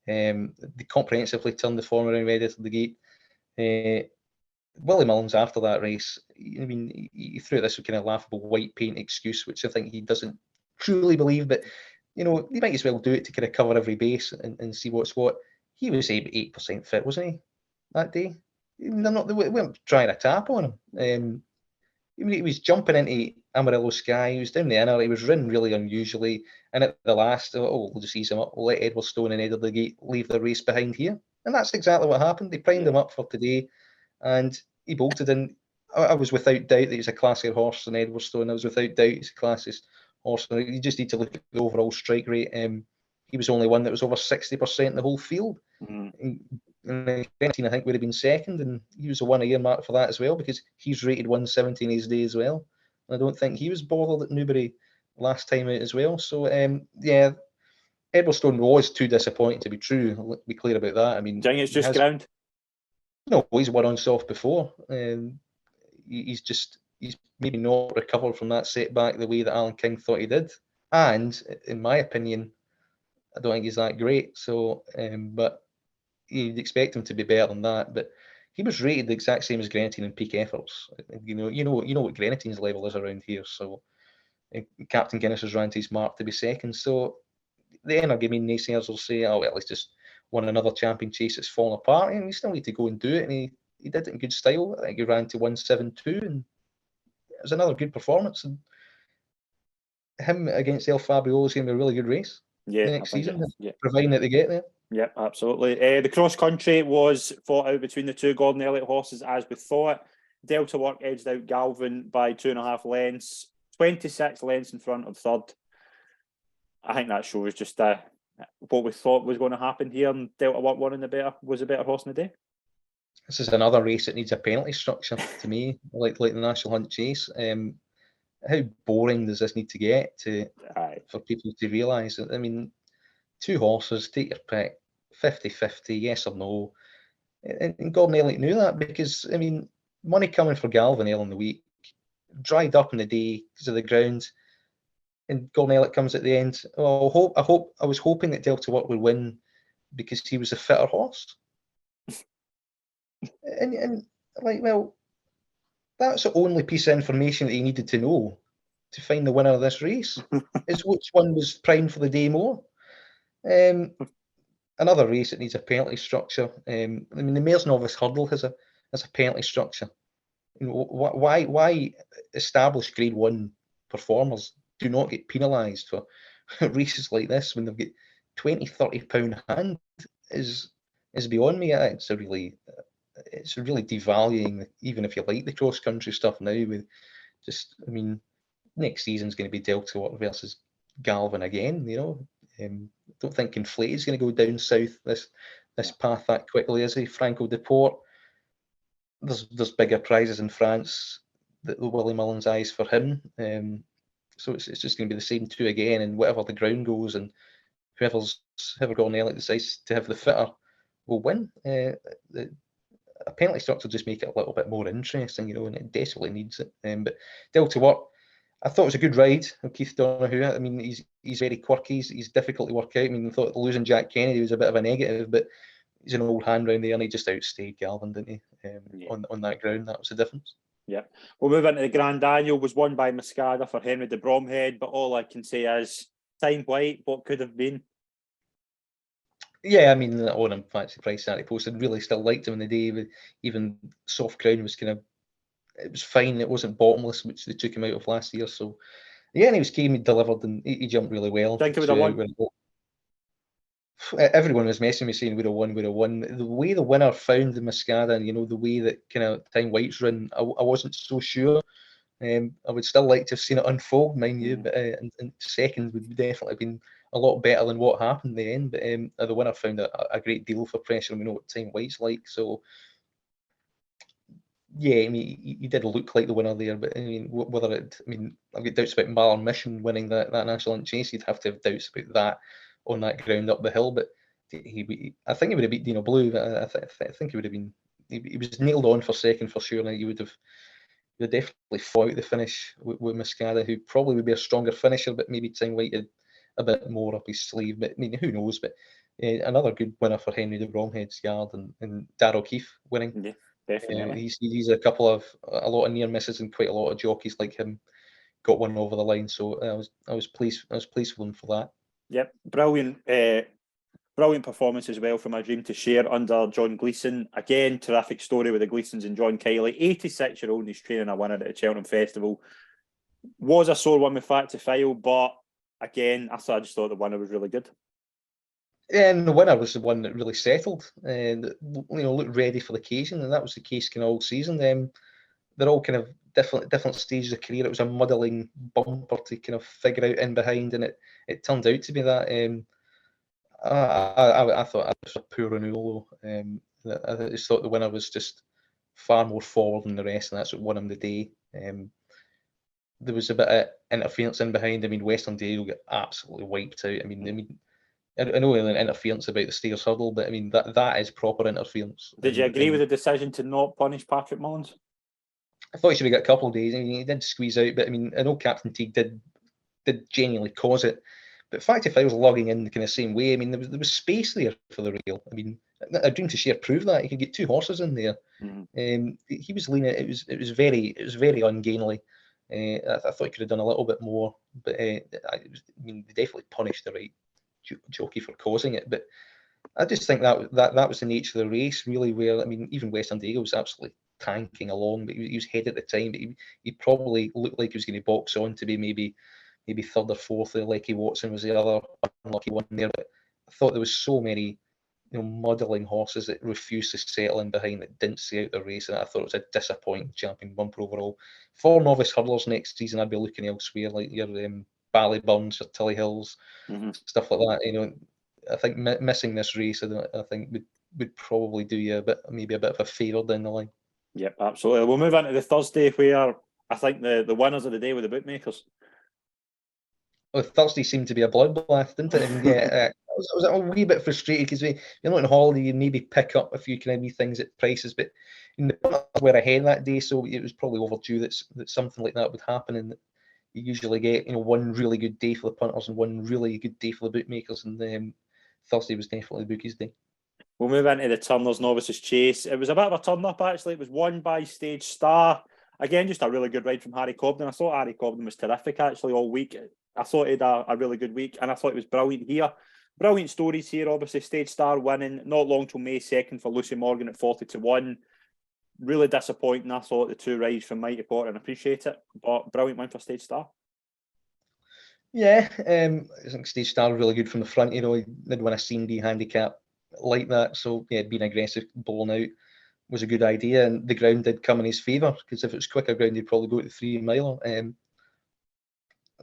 They comprehensively turned the form around right out of the gate. Willie Mullins, after that race, I mean, he threw this kind of laughable white paint excuse, which I think he doesn't truly believe, but, you know, he might as well do it to kind of cover every base and see what's what. He was 8% fit, wasn't he, that day? They weren't trying a tap on him. He was jumping into Amarillo Sky. He was down the inner. He was ridden really unusually. And at the last, we'll just ease him up. We'll let Edwardstone and Ed of the Gate leave the race behind here. And that's exactly what happened. They primed him up for today, and he bolted in. I was without doubt that he's a classier horse than Edwardstone. I was without doubt he's a classiest horse. You just need to look at the overall strike rate. He was only one that was over 60% in the whole field. And Grenadine, I think, would have been second, and he was a one a year mark for that as well, because he's rated 170 in his day as well. And I don't think he was bothered at Newbury last time out as well. So yeah, Edwardstone was too disappointing to be true. I'll be clear about that. I mean, do you think it's just ground? No, he's won on soft before. He's maybe not recovered from that setback the way that Alan King thought he did. And in my opinion, I don't think he's that great. So, but you'd expect him to be better than that, but he was rated the exact same as Grenadine in peak efforts. You know what Grenadine's level is around here. So Captain Guinness has ran to his mark to be second. So the Energumeen naysayers will say, "Oh well, he's just won another champion chase that's fallen apart," and he still need to go and do it. And he did it in good style. I think he ran to 172, and it was another good performance. And him against El Fabiolo is going to be a really good race. Yeah, next season, providing that they get there. Yeah, absolutely. The cross country was fought out between the two Gordon Elliott horses, as we thought. Delta Work edged out Galvin by 2.5 lengths, 26 lengths in front of third. I think that shows just what we thought was going to happen here, and Delta Work was a better horse in the day. This is another race that needs a penalty structure to me, like the National Hunt Chase. How boring does this need to get for people to realise? I mean, two horses, take your pick, 50-50, yes or no. And Gordon Elliott knew that, because, I mean, money coming for Galvin early in the week, dried up in the day because of the ground. And Gordon Elliott comes at the end. Oh, I was hoping that Delta Work would win because he was a fitter horse. And like, well, that's the only piece of information that he needed to know to find the winner of this race, is which one was primed for the day more. Another race that needs a penalty structure. I mean, the Mayor's Novice Hurdle has a penalty structure. You know, why established Grade 1 performers do not get penalised for races like this when they've got £20-30 hand is beyond me. It's really devaluing, even if you like the cross country stuff now. With just, I mean, next season's going to be Delta Work versus Galvin again. You know, don't think Conflate is going to go down south this path that quickly, is he? Franco Deport. There's bigger prizes in France that Willie Mullins eyes for him. So it's just going to be the same two again, and whatever the ground goes, and whoever Gordon Elliott decides to have the fitter will win. A penalty structure just make it a little bit more interesting, you know, and it desperately needs it. But Delta Work, I thought it was a good ride of Keith Donoghue. I mean, he's very quirky. He's difficult to work out. I mean, I thought losing Jack Kennedy was a bit of a negative, but he's an old hand round there, and he just outstayed Galvin, didn't he? On that ground, that was the difference. Yeah. We'll move into the Grand Annual. Was won by Muscada for Henry de Bromhead, but all I can say is time white, what could have been. Yeah, I mean, on him, fancy price Saturday Post, I really still liked him in the day. But even soft ground was it was fine. It wasn't bottomless, which they took him out of last year. So, yeah, and he came, he delivered, and he jumped really well. Think he would have won? Everyone was messing me saying would have won. The way the winner found the Muscada, and, you know, the way that kind of time white's run, I wasn't so sure. I would still like to have seen it unfold, mind you, but and second would definitely have been a lot better than what happened in the end. But the winner found a great deal for pressure, and we know what time white's like. So, yeah, I mean, he did look like the winner there, but I mean, I've got doubts about Marlon Mission winning that National Chase. You'd have to have doubts about that on that ground up the hill, but I think he would have beat Dino Blue. But I think he would have been. He was nailed on for second for sure. And he would have definitely fought out the finish with Muscada, who probably would be a stronger finisher, but maybe time white had a bit more up his sleeve. But I mean, who knows? But another good winner for Henry de Bromhead's yard, and Darrell Keefe winning. Yeah, definitely. He's a lot of near misses, and quite a lot of jockeys like him got one over the line. So I was pleased with him for that. Yep, brilliant performance as well from A Dream to Share under John Gleeson. Again, terrific story with the Gleesons and John Kiley. 86-year-old and he's training a winner at the Cheltenham Festival. Was a sore one with Fact to File, but again, I just thought the winner was really good. And the winner was the one that really settled and looked ready for the occasion, and that was the case kind of all season. They're all kind of different stages of career. It was a muddling bumper to kind of figure out in behind, and it turned out to be that. I thought it was a poor renewal. I just thought the winner was just far more forward than the rest, and that's what won him the day. There was a bit of interference in behind. I mean, Western Dale got absolutely wiped out. I mean, I know interference about the Stairs Hurdle, but I mean that is proper interference. Did you agree with the decision to not punish Patrick Mullins? I thought he should have got a couple of days. I mean, he did squeeze out, but I mean, I know Captain Teague did genuinely cause it. But Fact if I was logging in the kind of same way, I mean, there was space there for the rail. I mean, A Dream to Share proved that. He could get two horses in there. He was leaning. It was very ungainly. I thought he could have done a little bit more, but they definitely punished the right jockey for causing it. But I just think that was the nature of the race, really. Where I mean, even Western Diego was absolutely tanking along, but he was ahead at the time. But he probably looked like he was going to box on to be maybe third or fourth. Lecky Watson was the other unlucky one there. But I thought there was so many muddling horses that refused to settle in behind, that didn't see out the race, and I thought it was a disappointing champion bumper overall. For novice hurdlers next season, I'd be looking elsewhere, like your Ballyburns or Tilly Hills, stuff like that. I think missing this race, I think would probably do you maybe a bit of a favour down the line. Yep, absolutely. We'll move on to the Thursday, where I think the winners of the day were the bookmakers. Oh, Thursday seemed to be a bloodbath, didn't it? And yeah, I was a wee bit frustrated because you're not on holiday, you maybe pick up a few kind of wee things at prices, but the punters were ahead that day, so it was probably overdue that something like that would happen, and you usually get one really good day for the punters and one really good day for the bookmakers, and Thursday was definitely the bookies' day. We'll move into the turners novices chase. It was a bit of a turn up actually. It was won by Stage Star. Again, just a really good ride from Harry Cobden. I thought Harry Cobden was terrific actually all week. I thought he had a really good week, and I thought it was brilliant here. Brilliant stories here, obviously. Stage Star winning, not long till May 2nd for Lucy Morgan at 40-1. Really disappointing, I thought, the two rides from Mighty Potter, and appreciate it. But brilliant win for Stage Star. Yeah, I think Stage Star really good from the front. He did win a C&D handicap like that, so yeah, being aggressive, bowling out was a good idea, and the ground did come in his favour, because if it was quicker ground, he'd probably go to the 3-miler.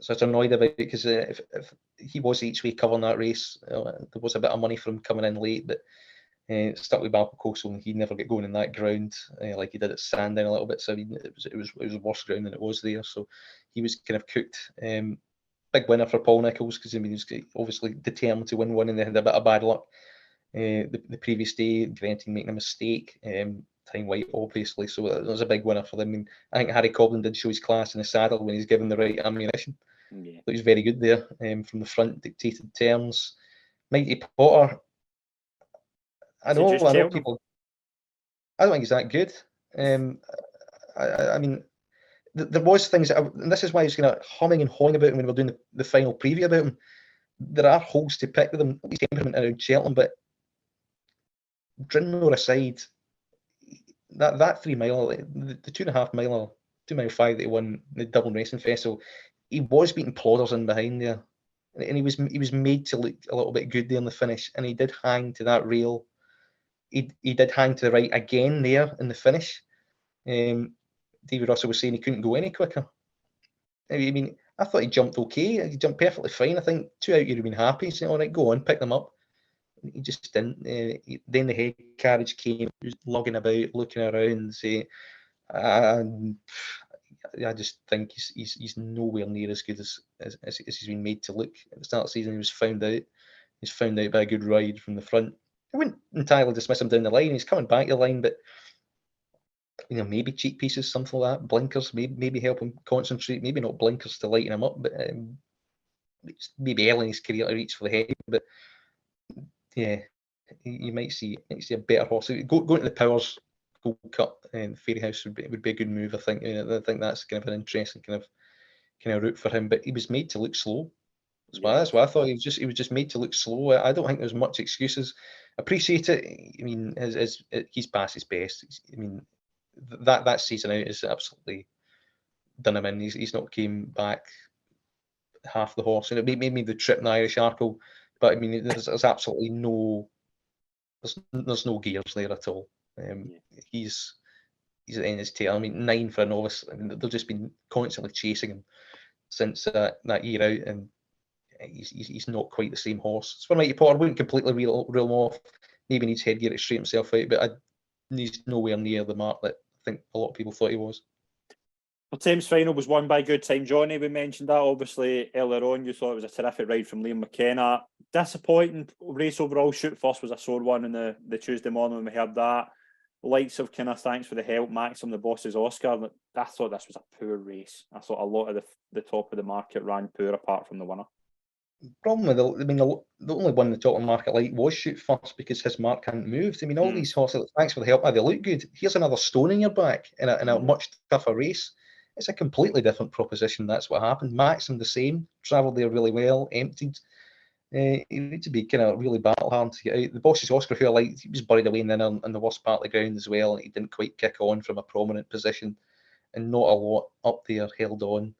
So I was annoyed about it, because if he was each way covering that race, there was a bit of money for him coming in late, but stuck with Balpacoso, and he never get going in that ground like he did at Sandown a little bit. So I mean, it was worse ground than it was there. So he was kind of cooked. Big winner for Paul Nicholls, because I mean, he was obviously determined to win one, and they had a bit of bad luck the previous day, Granting making a mistake, time white obviously. So it was a big winner for them. I mean, I think Harry Cobden did show his class in the saddle when he's given the right ammunition. Yeah. He was very good there from the front, dictated terms. Mighty Potter, I know people. I don't think he's that good. I mean, there was things that, and this is why I was kind of humming and hawing about him when we were doing the final preview about him. There are holes to pick with him, his temperament around Cheltenham, but Drinmore aside, that 3-miler, the 2.5-miler, 2-mile 5 that he won the Dublin Racing Festival, he was beating plodders in behind there, and he was made to look a little bit good there in the finish, and he did hang to that rail. He did hang to the right again there in the finish. David Russell was saying he couldn't go any quicker. I mean, I thought he jumped okay. He jumped perfectly fine. I think 2 out you'd have been happy. So, all right, go on, pick them up. He just didn't. Then the head carriage came, he was lugging about, looking around. I just think he's nowhere near as good as he's been made to look at the start of the season. He was found out. He's found out by a good ride from the front. I wouldn't entirely dismiss him down the line. He's coming back the line, but maybe cheek pieces, something like that. Blinkers, maybe help him concentrate. Maybe not blinkers to lighten him up, but maybe early in his career to reach for the head. But yeah, you might see a better horse. Going to the Powers Gold Cup and Fairyhouse would be a good move. I think. I think that's kind of an interesting kind of route for him. But he was made to look slow. That's why I thought he was just made to look slow. I don't think there's much excuses. Appreciate it. I mean, he's past his best. I mean, that season out is absolutely done him in. He's not came back half the horse. And it made me the trip in the Irish Arkle, but I mean, there's absolutely there's no gears there at all. He's at the end of his tail. I mean, 9 for a novice. I mean, they've just been constantly chasing him since that year out, and he's not quite the same horse. It's for Mighty Potter. Wouldn't completely reel him off. Maybe needs headgear to straighten himself out, but he's nowhere near the mark that I think a lot of people thought he was. Well, Thames final was won by Good Time Johnny. We mentioned that obviously earlier on. You thought it was a terrific ride from Liam McKenna. Disappointing race overall. Shoot First was a sore one in the Tuesday morning when we heard that. Likes of kind of thanks for the help, Maxim, the boss's Oscar. I thought this was a poor race. I thought a lot of the top of the market ran poor apart from the winner. Problem with the only one in the top of the market light was Shoot First, because his mark hadn't moved. I mean, all these horses, thanks for the help, they look good. Here's another stone in your back in a much tougher race. It's a completely different proposition. That's what happened. Maxim the same, travelled there really well, emptied. He needed to be kind of really battle hard to get out. The boss's Oscar, who I liked, he was buried away in the worst part of the ground as well, and he didn't quite kick on from a prominent position, and not a lot up there held on.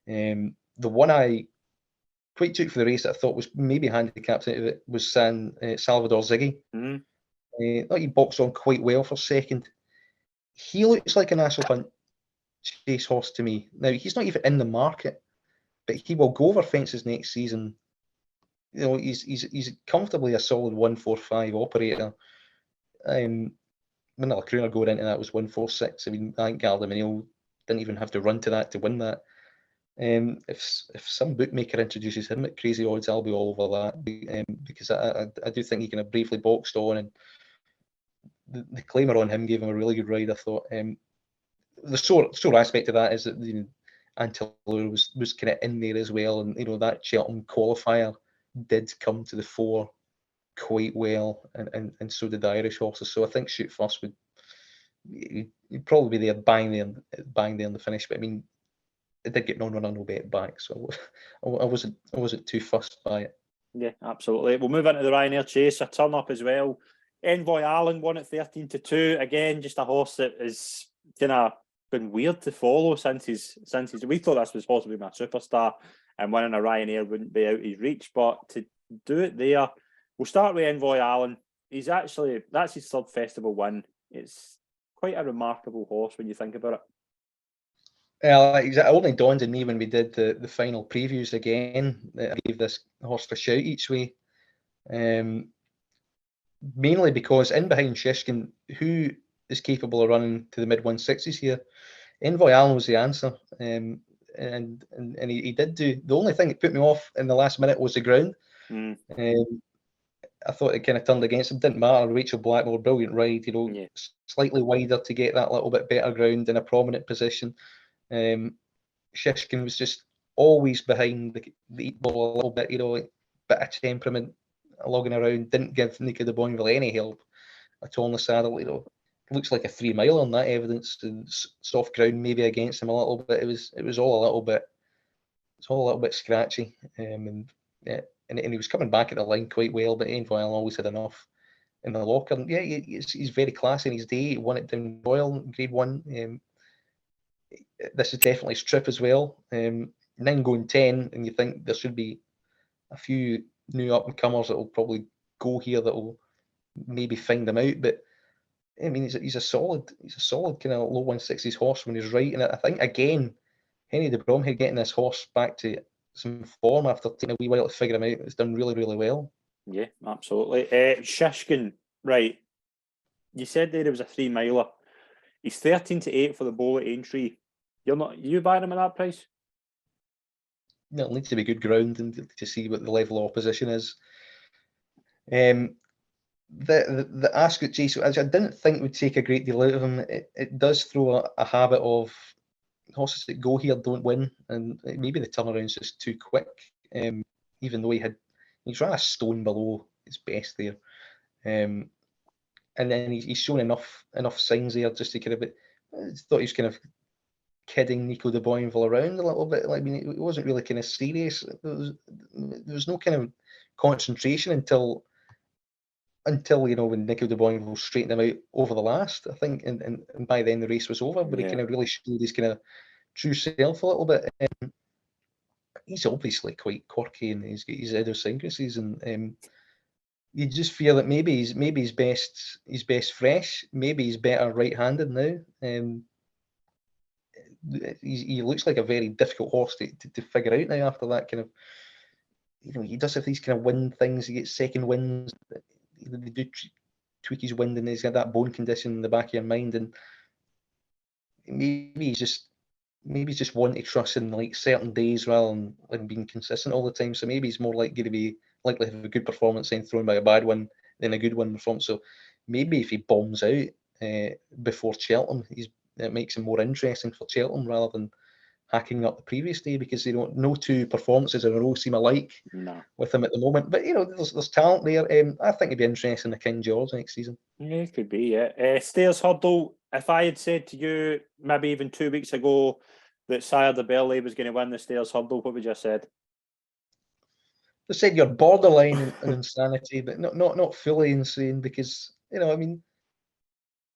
The one I quite took for the race that I thought was maybe handicapped out of it was Salvador Ziggy. I thought he boxed on quite well for second. He looks like an Hasselhunt chase horse to me. Now, he's not even in the market, but he will go over fences next season. He's comfortably a solid 145 operator. Manila Crooner going into that was 146. I mean, I think Gardner O'Neill didn't even have to run to that to win that. If some bookmaker introduces him at crazy odds, I'll be all over that, because I do think he kind of bravely boxed on, and the claimer on him gave him a really good ride, I thought. The sore aspect of that is that, Antillery was kind of in there as well, and that Cheltenham qualifier did come to the fore quite well, and so did the Irish horses. So I think Shoot First would you'd probably be there bang there in the finish. But I mean, it did get no bet back, so I wasn't too fussed by it. Yeah, absolutely. We'll move into the Ryanair Chase, a turn up as well. Envoy Allen won at 13-2. Again, just a horse that is kind of been weird to follow since he's. We thought this was possibly my superstar, and winning a Ryanair wouldn't be out his reach. But to do it there, we'll start with Envoy Allen. That's his third festival win. It's quite a remarkable horse when you think about it. It only dawned on me when we did the final previews again that I gave this horse a shout each way. Mainly because in behind Shishkin, who is capable of running to the mid 160s here, Envoy Allen was the answer. And he did do. The only thing that put me off in the last minute was the ground. I thought it kind of turned against him. Didn't matter. Rachel Blackmore, brilliant ride. Slightly wider to get that little bit better ground in a prominent position. Shishkin was just always behind the eight ball a little bit, bit of temperament, logging around. Didn't give Nico de Boinville any help at all in the saddle. It looks like a 3 mile on that evidence, and soft ground maybe against him a little bit. It was all a little bit scratchy, and he was coming back at the line quite well. But Envoy Allen always had enough in the locker. And yeah, he's very classy in his day. He won it down Royal Grade 1. This is definitely his trip as well. 9 going 10, and you think there should be a few new up and comers that will probably go here that will maybe find them out. But I mean, he's a solid kind of low 160s horse when he's right. And I think again, Henry de Bromhead getting this horse back to some form after taking a wee while to figure him out. It's done really, really well. Yeah, absolutely. Shishkin, right? You said there was a 3 miler. He's 13-8 for the Bowl at Aintree. You buying him at that price? It'll need to be good ground and to see what the level of opposition is. The Ascot Chase, I didn't think would take a great deal out of him. It does throw a habit of horses that go here don't win, and maybe the turnaround's just too quick. Even though he's ran a stone below his best there, and then he's shown enough signs there just to kind of. I thought he was kind of kidding Nico de Boinville around a little bit. I mean, it wasn't really kind of serious. There was no kind of concentration until when Nico de Boinville straightened him out over the last, I think, and by then the race was over. But he kind of really showed his kind of true self a little bit. He's obviously quite quirky, and he's got his idiosyncrasies, and you just feel that maybe he's best fresh. Maybe he's better right-handed now. He looks like a very difficult horse to figure out now after that kind of. He does have these kind of wind things. He gets second winds. They do tweak his wind, and he's got that bone condition in the back of your mind. And maybe he's just wanting to trust in like certain days rather than being consistent all the time. So maybe he's more likely to have a good performance and thrown by a bad one than a good one performance. So maybe if he bombs out before Cheltenham, it makes him more interesting for Cheltenham rather than hacking up the previous day, because no two performances in a row seem alike with him at the moment. But there's talent there. I think it'd be interesting in King George next season. Yeah, it could be. Yeah. Stairs Hurdle. If I had said to you maybe even 2 weeks ago that Sire de Belay was going to win the Stairs Hurdle, what would you have said? I said you're borderline in insanity, but not fully insane, because I mean,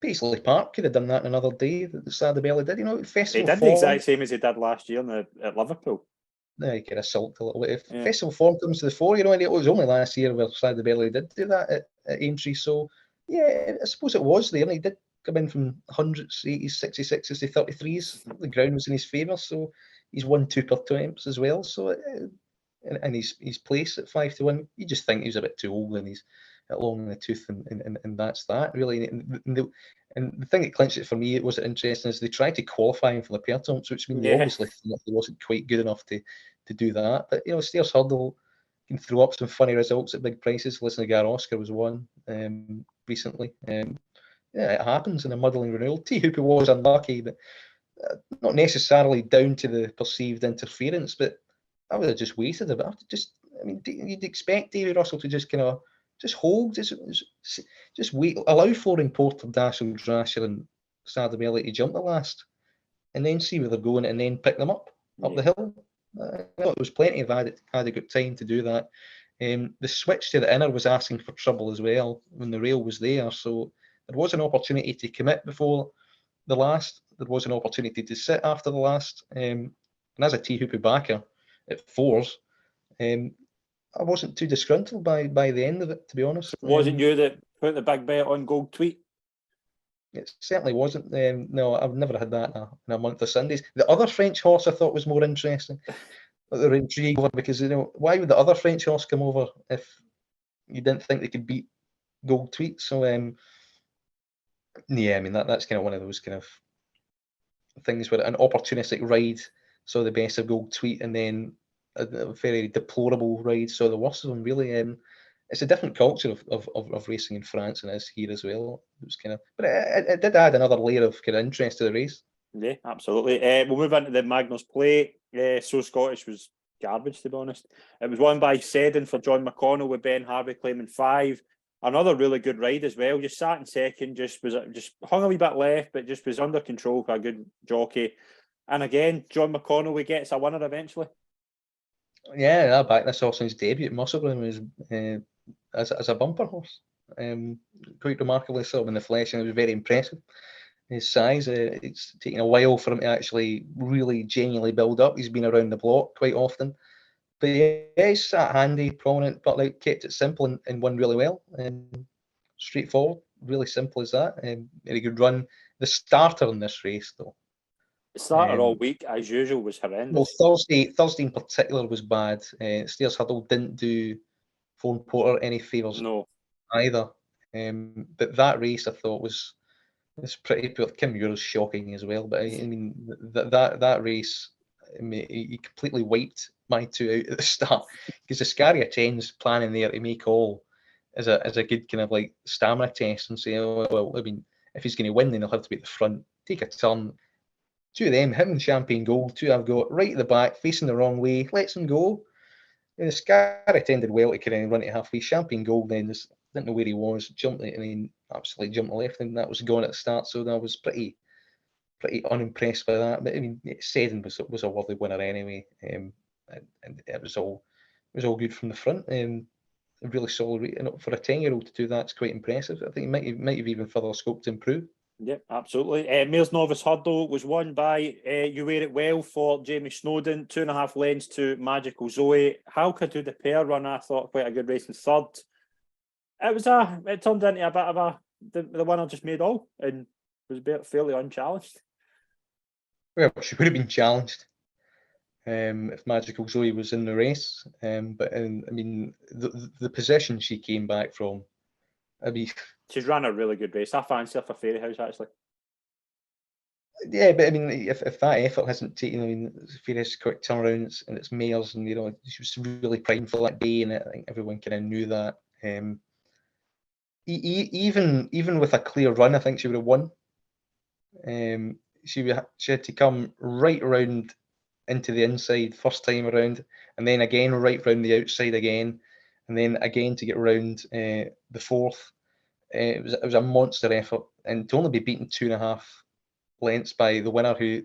Paisley Park could have done that in another day. That Sire de Belay did. Festival. He did the exact same as he did last year at Liverpool. No, he could have sulked a little bit. If Festival form comes to the fore, and it was only last year where Sire de Belay did do that at Aintree. So yeah, I suppose it was there, and he did come in from 100s, 80s, 66s to 33s. The ground was in his favour, so he's won 2 per attempts as well. So and his place at 5-1, you just think he was a bit too old and he's long in the tooth, and that's that really. And the thing that clinched it for me, it wasn't interesting, is they tried to qualify him for the Pertomps, which means they Yeah. obviously thought he wasn't quite good enough to do that. But Stairs Hurdle can throw up some funny results at big prices. Listen to Gar Oscar was one recently. Yeah, it happens in a muddling renewal. T Hooper was unlucky, but not necessarily down to the perceived interference, but I would have just wasted a bit. You'd expect Davy Russell to just kind of just hold, just wait, allow Flooring Porter, Dassel, Drasher, and Sardamelli to jump the last, and then see where they're going, and then pick them up the hill. There was plenty of adequate time to do that. The switch to the inner was asking for trouble as well when the rail was there, so there was an opportunity to commit before the last. There was an opportunity to sit after the last. And as a T Hoopy backer at fours, I wasn't too disgruntled by the end of it, to be honest. Wasn't you that put the big bet on Gold Tweet? It certainly wasn't. No, I've never had that in a month of Sundays. The other French horse I thought was more interesting. They were intrigued over, because why would the other French horse come over if you didn't think they could beat Gold Tweet? So yeah, I mean that's kind of one of those kind of things where an opportunistic ride saw the best of Gold Tweet, and then a very deplorable ride saw the worst of them. Really, it's a different culture of racing in France, and it is here as well. It was but it did add another layer of kind of interest to the race. Yeah, absolutely. We'll move into the Magnus Plate. So Scottish was garbage, to be honest. It was won by Seddon for John McConnell, with Ben Harvey claiming 5. Another really good ride as well. Just sat in second, just hung a wee bit left, but just was under control for a good jockey. And again, John McConnell gets a winner eventually. Yeah, I backed this horse in his debut at Musselburgh was as a bumper horse. Quite remarkably so in the flesh, and it was very impressive. His size, it's taken a while for him to actually really genuinely build up. He's been around the block quite often. But yeah, he's sat handy, prominent, but kept it simple and won really well. Straightforward, really simple as that. Very good run. The starter in this race, though. The starter all week, as usual, was horrendous. Well, Thursday in particular was bad. Stairs Hurdle didn't do Flooring Porter any favours either. But that race I thought was pretty poor. Kim Muir's shocking as well. But I mean that race, he completely wiped my 2 out at the start, because the Scaria 10's planning there to make all as a good kind of stamina test, and say, oh well, I mean, if he's going to win, then he'll have to be at the front, take a turn. 2 of them, him and Champagne Gold, 2 I've got right at the back, facing the wrong way, lets him go. And the Scaria tended well to kind of run it halfway. Champagne Gold then just didn't know where he was, jumped it, and then absolutely jumped left, and that was gone at the start. So I was pretty unimpressed by that. But I mean, Seddon was a worthy winner anyway, and it was all good from the front. A really solid, for a 10-year-old to do that's quite impressive. I think he might have even further scope to improve. Yep, absolutely. Mares Novice Hurdle was won by You Wear It Well for Jamie Snowden, 2.5 lengths to Magical Zoe. How could do the pair run? I thought quite a good race in third. It turned into a bit of the winner just made all and was fairly unchallenged. Well, she would have been challenged if Magical Zoe was in the race. But I mean, the position she came back from, she's run a really good race. I fancy her for Fairy House, actually. Yeah, but I mean, if that effort hasn't taken, I mean, Fairy House quick turnarounds and it's mares, and she was really primed for that day, and I think everyone kind of knew that. Even with a clear run, I think she would have won. She had to come right around into the inside first time around, and then again right round the outside again, and then again to get round the fourth. It was a monster effort, and to only be beaten 2.5 lengths by the winner, who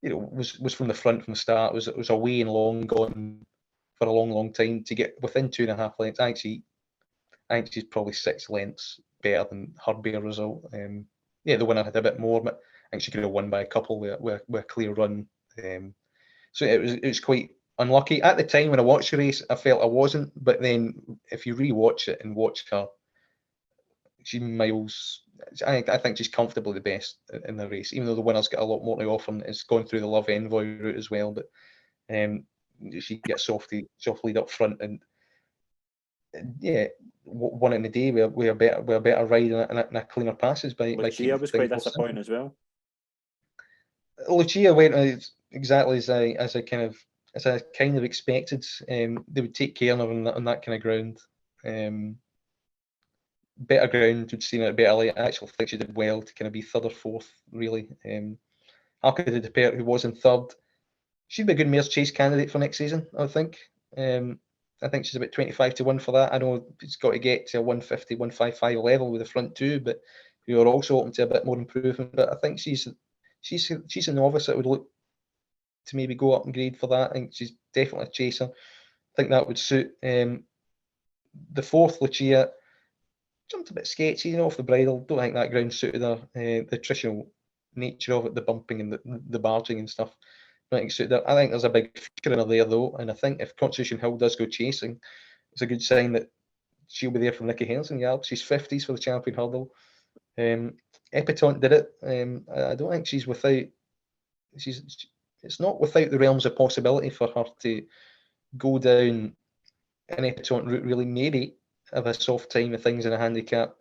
was from the front from the start, was away and long gone for a long time, to get within 2.5 lengths. I think she's probably 6 lengths better than her bare result. Yeah, the winner had a bit more, but I think she could have won by a couple with a clear run. So it was quite unlucky. At the time when I watched the race, I felt I wasn't, but then if you re-watch it and watch her, I think she's comfortably the best in the race, even though the winner's got a lot more to offer and it's gone through the Love Envoy route as well. But she gets soft lead up front, and yeah, won it in the day with a better ride and a cleaner passes by Lucia was quite disappointing as well. Lucia went exactly as I kind of expected. They would take care of her on that kind of ground. Better ground, would seen it a bit early. I actually think she did well to kind of be third or fourth, really. Alka de Pert, who was in third, she'd be a good mare's chase candidate for next season, I think. I think she's about 25 to 1 for that. I know it's got to get to a 150, 155 level with the front two, but we are also open to a bit more improvement. But I think she's a novice that would look to maybe go up and grade for that. I think she's definitely a chaser. I think that would suit. The fourth, Lucia, jumped a bit sketchy, off the bridle. Don't think that ground suited her. The attritional nature of it, the bumping and the barging and stuff. I think it suited her. I think there's a big future in her there, though. And I think if Constitution Hill does go chasing, it's a good sign that she'll be there from Nicky Henderson. Yeah, she's 50s for the champion hurdle. Epitante did it. I don't think she's without. It's not without the realms of possibility for her to go down an Epitante route. Really, maybe have a soft time with things in a handicap.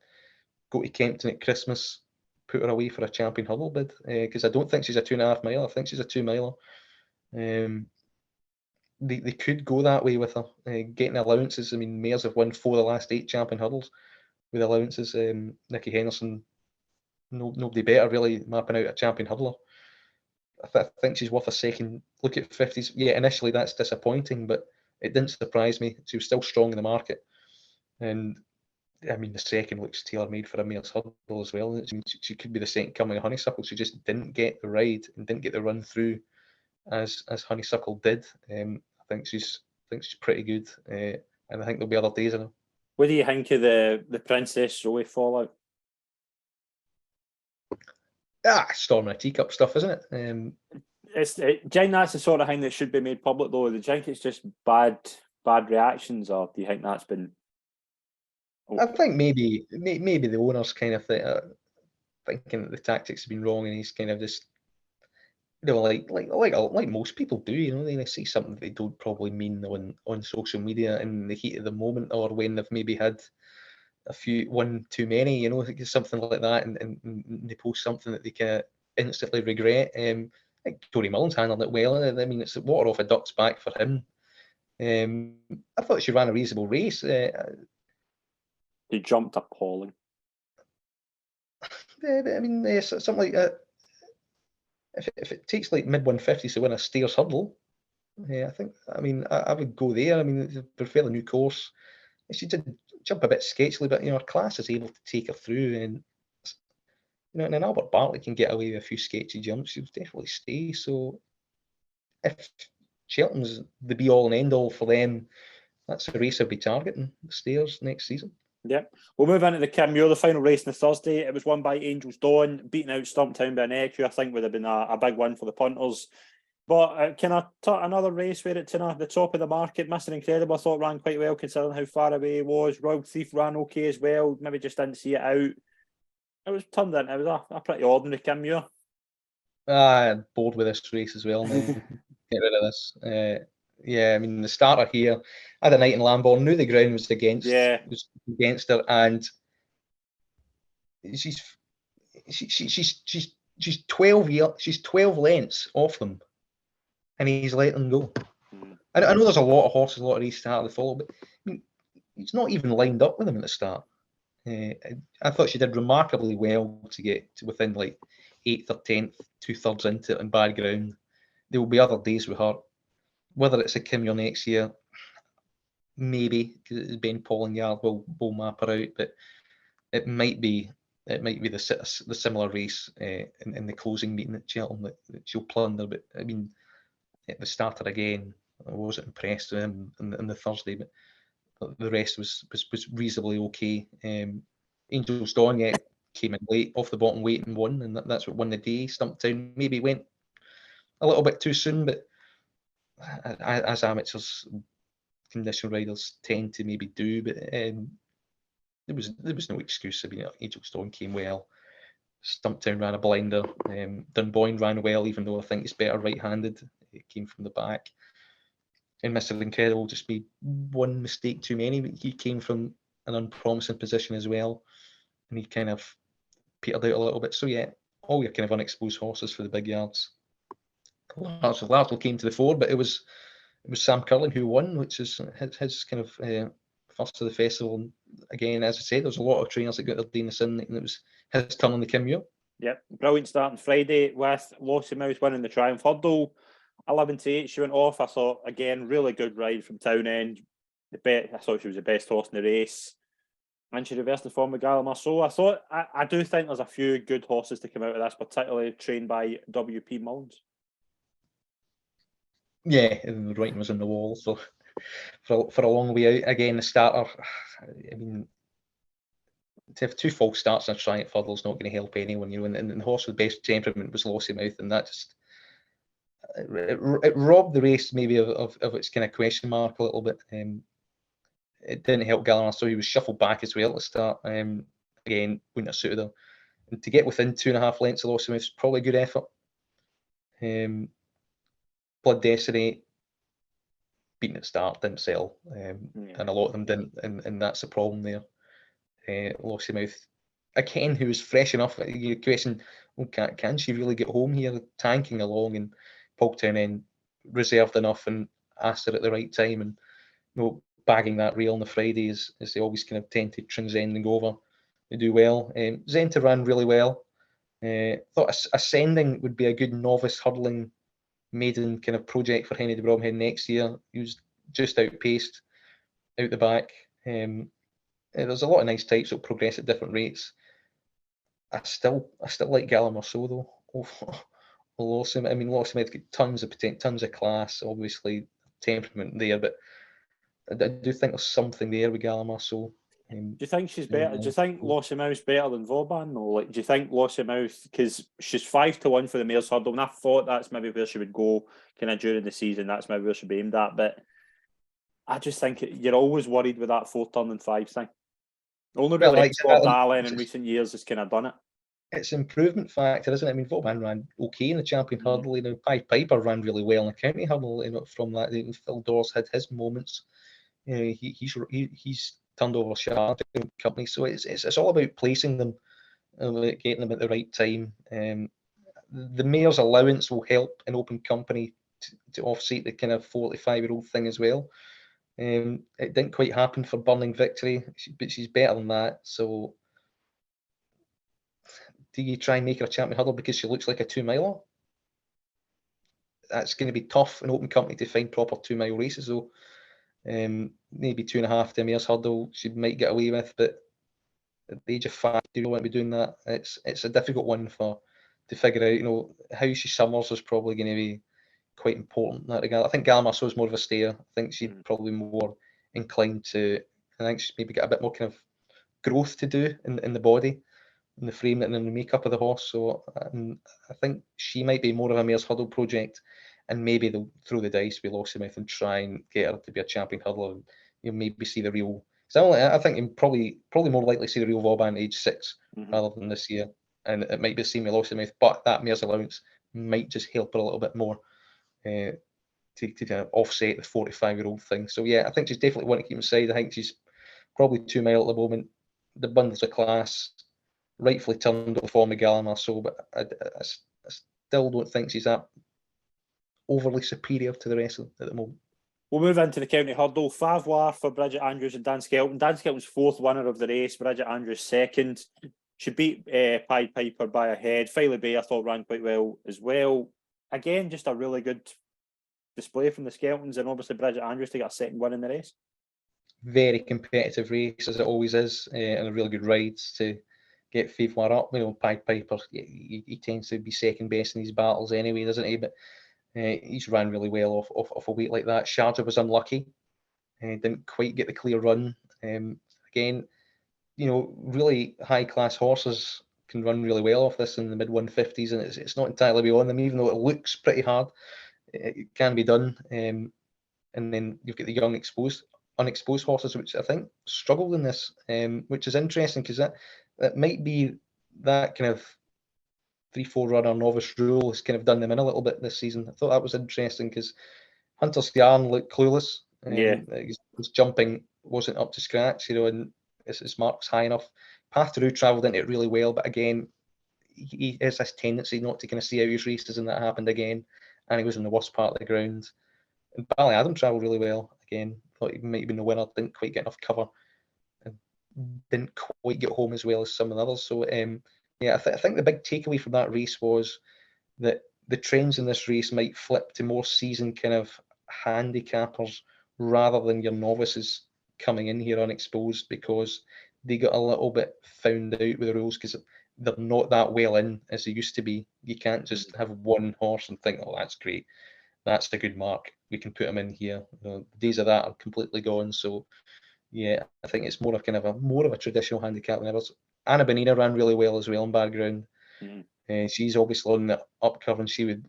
Go to Kempton at Christmas. Put her away for a champion hurdle bid, because I don't think she's a 2.5 miler. I think she's a 2 miler. They could go that way with her, getting allowances. I mean, mares have won 4 of the last 8 champion hurdles with allowances. Nicky Henderson, nobody better really mapping out a champion hurdler. I think she's worth a second look at 50s. Yeah, initially that's disappointing, but it didn't surprise me. She was still strong in the market, and I mean, the second looks tailor-made for a mare's hurdle as well. She could be the second coming of Honeysuckle. She just didn't get the ride and didn't get the run through as Honeysuckle did. I think she's pretty good, and I think there'll be other days in her. What do you think of the Princess Zoe fallout? Storm in a teacup stuff, isn't it? Do you think that's the sort of thing that should be made public, though? Do you think it's just bad reactions, or do you think that's been? I think maybe the owner's kind of thinking that the tactics have been wrong, and he's kind of just, like most people do, they see something they don't probably mean on social media in the heat of the moment, or when they've maybe had one too many, something like that, and they post something that they kind of instantly regret. I think Tory Mullen's handled it well. I mean, it's water off a duck's back for him. I thought she ran a reasonable race. He jumped appalling. I mean, something like that. If it takes like mid 150s to win a stairs hurdle, I would go there. I mean, it's a fairly new course. She did jump a bit sketchily, but her class is able to take her through, and and Albert Bartley can get away with a few sketchy jumps. She'll definitely stay. So if Cheltenham's the be all and end all for them, that's the race I'll be targeting, the stairs next season. Yep. We'll move into the Kim Muir, the final race on the Thursday. It was won by Angel's Dawn, beating out Stumptown by an echo. I think would have been a big win for the punters. But can I talk another race where it's the top of the market? Mr. Incredible, I thought ran quite well considering how far away he was. Royal Thief ran okay as well. Maybe just didn't see it out. It was turned in. It was a pretty ordinary Kim Muir. I'm bored with this race as well now. Get rid of this. I mean, the starter here, I had a night in Lambourne, knew the ground was against her, and she's 12 lengths off them, and he's let them go. I know there's a lot of horses, a lot of races to follow, but I mean, he's not even lined up with them at the start. I thought she did remarkably well to get to within like 8th or 10th, 2/3 into it on bad ground. There will be other days with her. Whether it's a Kim Muir next year, maybe, because Ben Paulingyard will map her out, but it might be the similar race in the closing meeting at Cheltenham that she'll plunder. But I mean, at the starter again, I wasn't impressed with him on the Thursday, but the rest was reasonably okay. Angel's Dawn came in late off the bottom weight and won, and that's what won the day. Stumptown maybe went a little bit too soon, but as amateurs, condition riders tend to maybe do, but there was no excuse. I mean, Angel's Dawn came well. Stumptown ran a blinder. Dunboyne ran well, even though I think he's better right-handed. It came from the back. And Mr. Incredible just made one mistake too many. He came from an unpromising position as well, and he kind of petered out a little bit. So yeah, all your kind of unexposed horses for the big yards largely came to the fore, but it was Sam Curling who won, which is his kind of first of the festival. And again, as I said, there's a lot of trainers that got their Danish in, and it was his turn on the Kimura. Yep, brilliant start on Friday with Lossiemouth winning the Triumph Hurdle. 11-8, she went off. I thought, again, really good ride from Townend. I thought she was the best horse in the race. And she reversed the form with Calum. So I do think there's a few good horses to come out of this, particularly trained by W.P. Mullins. Yeah, and the writing was on the wall. So for a long way out, again, the starter, I mean, to have 2 false starts in a Triumph Hurdle is not going to help anyone, you know. And the horse with the best temperament was Lossiemouth, and that just it robbed the race maybe of its kind of question mark a little bit. It didn't help Gallagher, so he was shuffled back as well at the start. Again, wouldn't have suited him. And to get within 2.5 lengths of Lossiemouth is probably a good effort. Blood Destiny beating at start didn't sell, and a lot of them didn't, and that's the problem there. Lossiemouth, again, who was fresh enough. You question, well, can she really get home here, tanking along? And Paul Townend reserved enough and asked her at the right time, and bagging that rail on the Friday as they always kind of tend to transcend and go over. They do well. Zenta ran really well. Thought Ascending would be a good novice hurdling maiden kind of project for Henry de Bromhead next year. He was just outpaced out the back. There's a lot of nice types that progress at different rates. I still like Calum or so though. Lossiemouth. I mean, Lossiemouth got tons of class, obviously temperament there, but I do think there's something there with Calum or so. Do you think she's better? Do you think Lossiemouth's better than Vauban? No, like, do you think Lossiemouth, because she's 5-1 for the Mares Hurdle, and I thought that's maybe where she would go kind of during the season. That's maybe where she'd be aimed at, but I just think you're always worried with that 4 turn and 5 thing. Only really Scott Darling in recent years has kind of done it. It's improvement factor, isn't it? I mean, Vauban ran okay in the Champion Hurdle. You know, Pied Piper ran really well in the County Hurdle. You know, from that, Phil Dawes had his moments. You know, he's turned over Sharp company, so it's all about placing them, getting them at the right time. The mayor's allowance will help an open company to offset the kind of 45-year-old thing as well. It didn't quite happen for Burning Victory, but she's better than that. So, do you try and make her a Champion Hurdle because she looks like a 2-miler? That's going to be tough in open company to find proper 2-mile races, though. Maybe 2.5 to a Mares Hurdle she might get away with, but at the age of 5, do you want to be doing that? It's a difficult one to figure out. You know, how she summers is probably going to be quite important in that regard. I think Galmasso is more of a stayer. I think she's probably more inclined to. I think she's maybe got a bit more kind of growth to do in the body, in the frame, and in the makeup of the horse. So I think she might be more of a Mares Hurdle project, and maybe they'll throw the dice with Lossiemouth and try and get her to be a Champion Hurdler, and maybe see the real. I think you probably more likely see the real Vauban at age 6 rather than this year, and it might be the same with Lossiemouth, but that Mares allowance might just help her a little bit more to kind of offset the 45-year-old thing. So yeah, I think she's definitely one to keep inside. I think she's probably 2-mile at the moment. The bundles of class, rightfully turned over for Gallen or so, but I still don't think she's that overly superior to the rest of them at the moment. We'll move into the County Hurdle. Favois for Bridget Andrews and Dan Skelton. Dan Skelton's 4th winner of the race. Bridget Andrews 2nd. She beat Pied Piper by a head. Filey Bay, I thought, ran quite well as well. Again, just a really good display from the Skeltons, and obviously Bridget Andrews to get a 2nd win in the race. Very competitive race, as it always is, and a really good rides to get Favois up. You know, Pied Piper, he tends to be second best in these battles anyway, doesn't he? But he's ran really well off a weight like that. Sharjah was unlucky. Didn't quite get the clear run. Again, you know, really high-class horses can run really well off this in the mid-150s, and it's not entirely beyond them, even though it looks pretty hard. It can be done. And then you've got the young unexposed horses, which I think struggled in this, which is interesting because that might be that kind of 3-4 runner novice rule has kind of done them in a little bit this season. I thought that was interesting because Hunter's Yarn looked clueless. His jumping wasn't up to scratch, you know, and his mark's high enough. Path to Roo travelled into it really well, but again, he has this tendency not to kind of see out his races, and that happened again. And he was in the worst part of the ground. And Ballyadam travelled really well again. Thought he might have been the winner, didn't quite get enough cover, and didn't quite get home as well as some of the others. So yeah, I think the big takeaway from that race was that the trends in this race might flip to more seasoned kind of handicappers rather than your novices coming in here unexposed, because they got a little bit found out with the rules because they're not that well in as they used to be. You can't just have one horse and think, oh, that's great, that's a good mark, we can put him in here. The days of that are completely gone. So yeah, I think it's more of a traditional handicap than ever. Anna Bonina ran really well as well in bad ground. She's obviously on the up curve, and she'd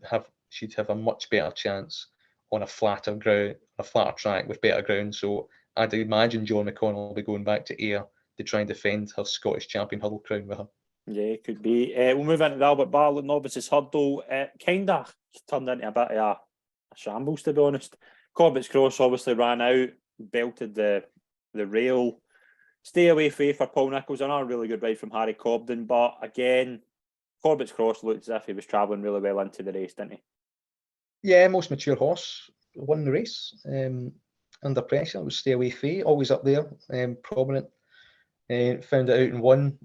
have a much better chance on a flatter track with better ground. So I'd imagine John McConnell will be going back to Ayr to try and defend her Scottish champion hurdle crown with her. Yeah, it could be. We'll move into the Albert Bartlett novices hurdle. Kind of turned into a bit of a shambles, to be honest. Corbett's Cross obviously ran out, belted the rail. Stay away for Paul Nicholls. Another really good ride from Harry Cobden, but again, Corbett's Cross looked as if he was travelling really well into the race, didn't he? Yeah, most mature horse, won the race. Under pressure, it was Stay Away Faye, always up there, prominent. Found it out and won.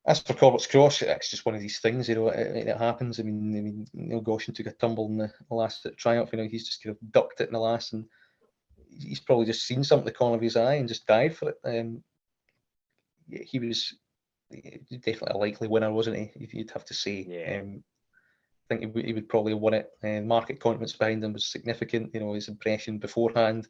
As for Corbett's Cross, it's just one of these things, it happens. I mean, Neil Goshen took a tumble in the last Triumph. He's just kind of ducked it in the last, and he's probably just seen something at the corner of his eye and just dived for it. He was definitely a likely winner, wasn't he? You'd have to say. Yeah. I think he would probably have won it. Market confidence behind him was significant. His impression beforehand,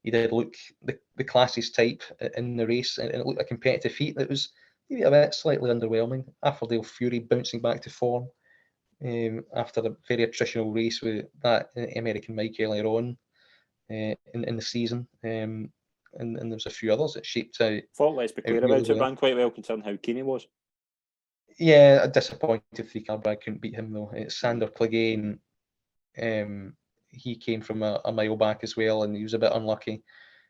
he did look the classiest type in the race, and it looked a competitive heat that was maybe a bit slightly underwhelming. Affordale Fury bouncing back to form after a very attritional race with that American Mike earlier on in the season. And there was a few others that shaped out. Thought let's be clear about it, ran quite well considering how keen he was. Yeah, a disappointed 3-car brag couldn't beat him though. It's Sander Clegane. He came from a mile back as well, and he was a bit unlucky.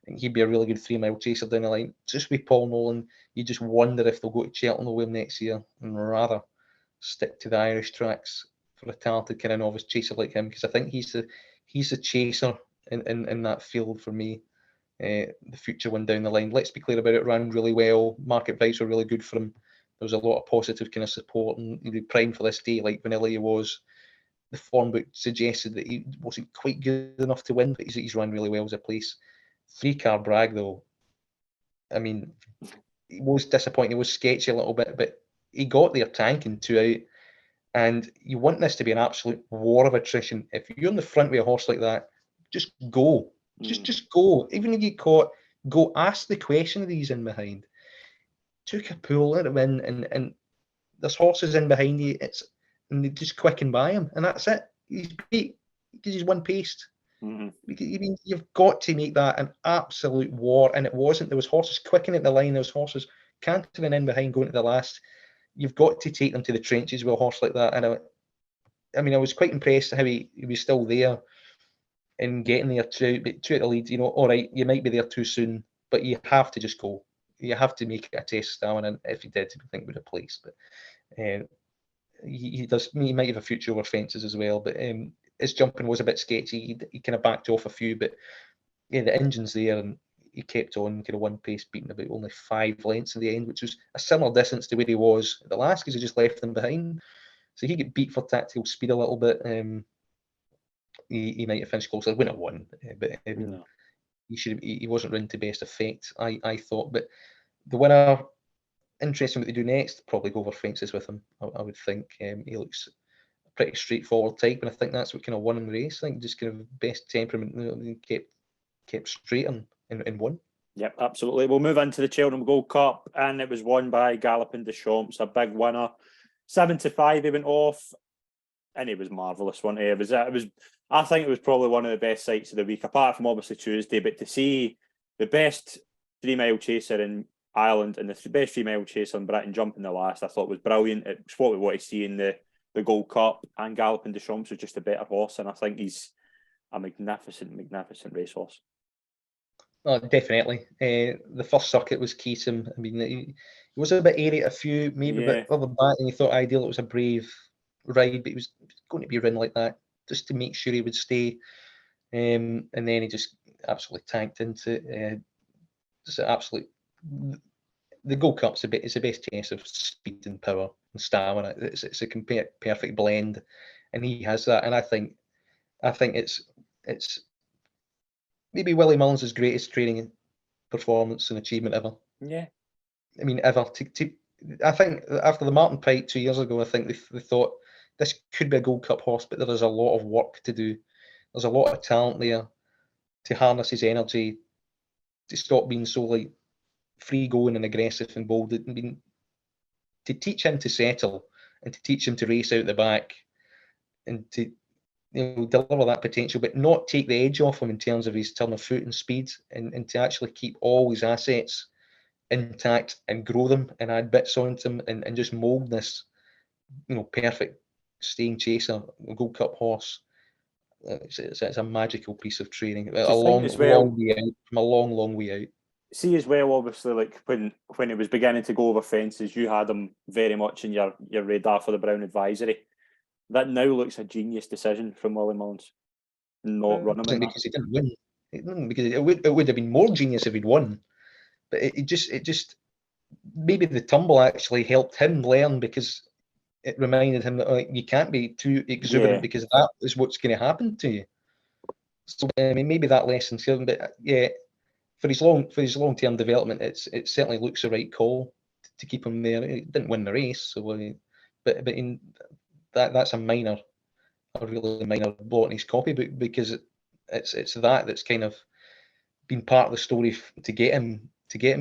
I think he'd be a really good 3-mile chaser down the line. Just with Paul Nolan, you just wonder if they'll go to Cheltenham with him next year and rather stick to the Irish tracks for a talented kind of novice chaser like him, because I think he's the chaser in that field for me. The future one down the line. Let's be clear about it. Ran really well. Market vibes were really good for him. There was a lot of positive kind of support, and he'd be primed for this day like Vanilla was. The form book suggested that he wasn't quite good enough to win, but he's run really well as a place. 3-car brag though, I mean, he was disappointing. He was sketchy a little bit, but he got there tanking 2 out. And you want this to be an absolute war of attrition. If you're in the front with a horse like that, just go. Just go. Even if you get caught, go ask the question of these in behind. Took a pull, let him in, and there's horses in behind you. And they just quicken by him, and that's it. He's beat because he's one paced. I mean, you've got to make that an absolute war, and it wasn't. There was horses quickening at the line. There was horses cantering in behind, going to the last. You've got to take them to the trenches with a horse like that. And I was quite impressed how he was still there and getting there two at the lead. All right, you might be there too soon, but you have to just go. You have to make it a test stamina, and if he did, I think would have placed. But he might have a future over fences as well. But his jumping was a bit sketchy. He kind of backed off a few, but yeah, the engine's there, and he kept on kind of one pace, beating about only 5 lengths in the end, which was a similar distance to where he was at the last, because he just left them behind. So he get beat for tactical speed a little bit. He might have finished closer. He wouldn't have won, but No. he wasn't running to best effect, I thought. But the winner, interesting what they do next. Probably go over fences with him. I would think. He looks a pretty straightforward type, and I think that's what kind of won him the race. I think just kind of best temperament, kept straight and won. Yep, absolutely. We'll move into the Cheltenham Gold Cup, and it was won by Galloping Deschamps, a big winner. 7-5, he went off, and he was marvellous, wasn't he? It was. I think it was probably one of the best sights of the week, apart from obviously Tuesday. But to see the best 3-mile chaser in Ireland and the best 3-mile chaser in Britain jump in the last, I thought was brilliant. It was what we want to see in the Gold Cup, and Galloping Deschamps was just a better horse, and I think he's a magnificent racehorse. Oh, definitely. The first circuit was key to him. I mean, he was a bit airy at a few, maybe a Yeah. bit other than that, and he thought ideal it was a brave ride, but he was going to be ridden like that just to make sure he would stay. And then he just absolutely tanked into it. Just absolute. The Gold Cup's it's the best test of speed and power and stamina. It's a perfect blend, and he has that. And I think it's maybe Willie Mullins' greatest training performance and achievement ever. Yeah. I mean, ever. I think after the Martin Pike 2 years ago, I think they thought this could be a Gold Cup horse, but there is a lot of work to do. There's a lot of talent there to harness his energy, to stop being so like free going and aggressive and bold. I mean, to teach him to settle and to teach him to race out the back and to deliver that potential, but not take the edge off him in terms of his turn of foot and speed, and to actually keep all his assets intact and grow them and add bits onto them and just mould this, perfect staying chaser, Gold Cup horse. It's a magical piece of training. Do A you think long, as well? long way out, from a long, long way out. See as well, obviously, like when it was beginning to go over fences, you had him very much in your radar for the Brown Advisory. That now looks a genius decision from Willie Mullins, not running him in that. Because he didn't win. Because it would have been more genius if he'd won. But it just maybe the tumble actually helped him learn, because it reminded him that you can't be too exuberant, because that is what's going to happen to you. So I mean, maybe that lesson's given, but yeah, for his long term development, it certainly looks the right call to keep him there. He didn't win the race, so but in that's a really minor blot in his copybook, because it's that's kind of been part of the story to get him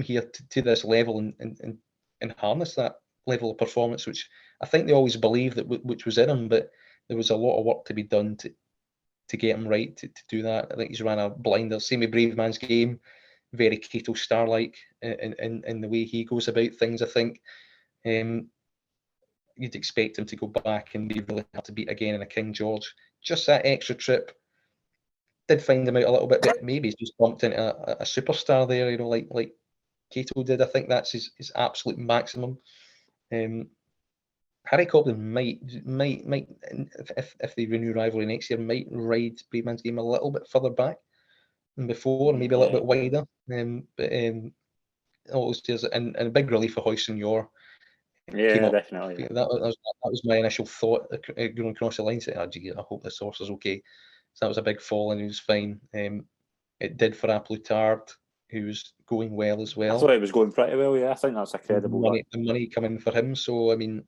here to this level and harness that level of performance, which I think they always believed that which was in him, but there was a lot of work to be done to get him right to do that. I think he's ran a blinder. Same with Brave Man's Game, very Cato Star-like in the way he goes about things. I think you'd expect him to go back and be really hard to beat again in a King George. Just that extra trip did find him out a little bit, but maybe he's just bumped into a superstar there, like Cato did. I think that's his absolute maximum. Harry Cobden might if they renew rivalry next year, might ride Brave Man's Game a little bit further back than before, maybe a little bit wider. But all those years, and a big relief for Hoyson Yor. Yeah, definitely. Yeah. That was my initial thought going across the line. Saying, "Oh, gee, I hope this horse is okay." So that was a big fall, and he was fine. It did for Aplutard, who was going well as well. I thought it was going pretty well. Yeah, I think that's a credible the money coming for him. So I mean,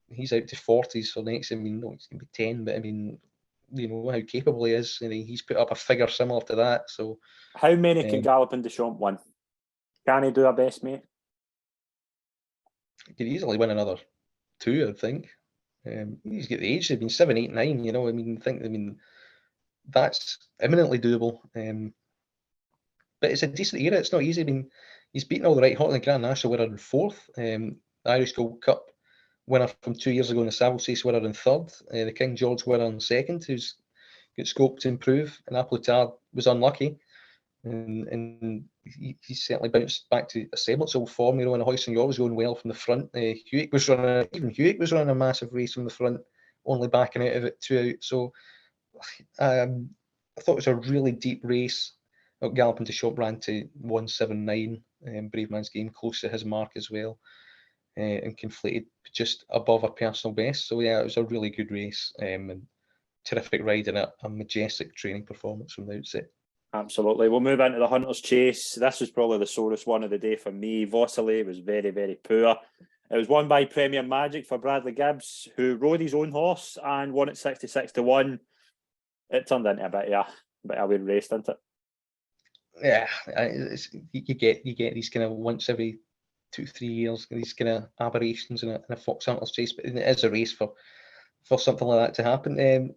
he's out to 40s for next. I mean, no, he's going to be 10, but I mean, you know how capable he is. And he's put up a figure similar to that. So how many can Gallop and Deschamps win? Can he do a best mate? He could easily win another 2, I think. He's got the age. They've been 7, 8, 9. You know, I mean, that's imminently doable. But it's a decent era. It's not easy. I mean, he's beaten all the right Hotland Grand National winner in 4th, the Irish Gold Cup winner from 2 years ago in the Savile Chase winner in 3rd, the King George winner in 2nd, who's got scope to improve. And Aplutard was unlucky, and he's certainly bounced back to a semblance of form. You know, when Hoyson Yor was going well from the front, Hewitt was running a massive race from the front, only backing out of it 2 out. So I thought it was a really deep race. Gallop and Deschamps ran to 179. Brave Man's Game close to his mark as well, and conflated just above a personal best. So yeah, it was a really good race, and terrific ride and a majestic training performance from the outset. Absolutely. We'll move into the Hunter's Chase. This was probably the sorest one of the day for me. Vossile was very, very poor. It was won by Premier Magic for Bradley Gibbs, who rode his own horse and won it 66-1. It turned into a bit of a weird race, didn't it? Yeah, you get these kind of once every 2-3 years, these kind of aberrations in a Fox Hunters Chase, but it is a race for something like that to happen.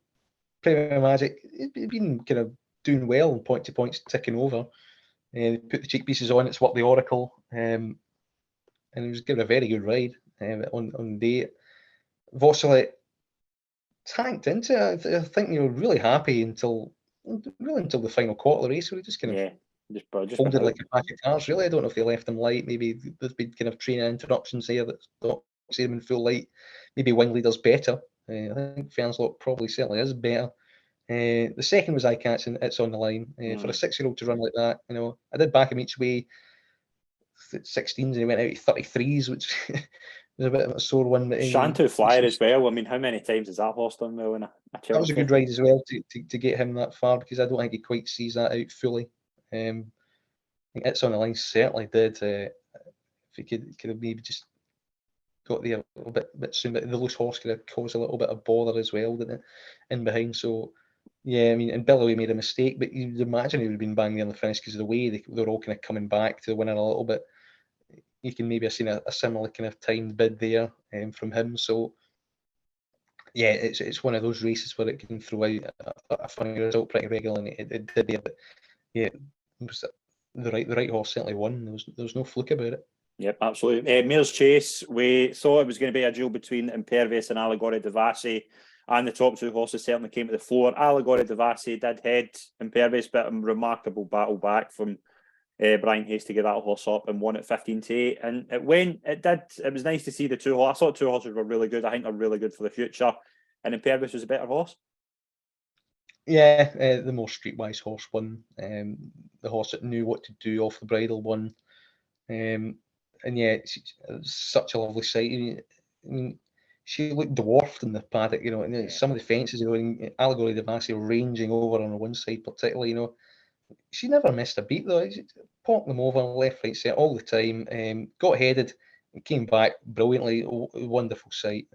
Premier Magic, it's been kind of doing well and point to points ticking over. Put the cheek pieces on, it's what the Oracle, and it was given a very good ride on the day. Vossile tanked into it. I think you were really happy until the final quarter of the race, where he just kind of Just folded like a pack of cards, really. I don't know if they left them light. Maybe there's been kind of training interruptions there that don't see them in full light. Maybe Wingley does better. I think Fanslock probably certainly is better. The second was eye catching. It's on the line for a 6-year-old to run like that. I did back him each way. 16s and he went out to 33s, which was a bit of a sore one. But Shantou Flyer as well. I mean, how many times has that horse done well in a that was a good ride as well to get him that far, because I don't think he quite sees that out fully. I think It's on the Line certainly did. If he could have maybe just got there a little bit soon, but the loose horse could have caused a little bit of bother as well, didn't it, in behind. So yeah, I mean, and Billoway made a mistake, but you'd imagine he would have been bang there on the finish, because of the way they're all kind of coming back to the winner a little bit. You can maybe have seen a similar kind of timed bid there from him. So yeah, it's one of those races where it can throw out a funny result pretty regularly, and it did there. But yeah, it was the right horse certainly won. There was no fluke about it. Yep, absolutely. Mare's Chase, we thought it was going to be a duel between Impervious and Allegory de Vassy, and the top two horses certainly came to the fore. Allegory de Vassy did head Impervious, but a remarkable battle back from Brian Hayes to get that horse up and won at 15-8. And it was nice to see the two horses. I thought two horses were really good. I think they're really good for the future. And Impervious was a better horse. Yeah, the more streetwise horse won. The horse that knew what to do off the bridle won. And yeah, it was such a lovely sight. I mean, she looked dwarfed in the paddock, and some of the fences, Allegory de Vassy ranging over on the one side particularly, she never missed a beat though. She popped them over left, right, set all the time. Got headed and came back brilliantly. Wonderful sight.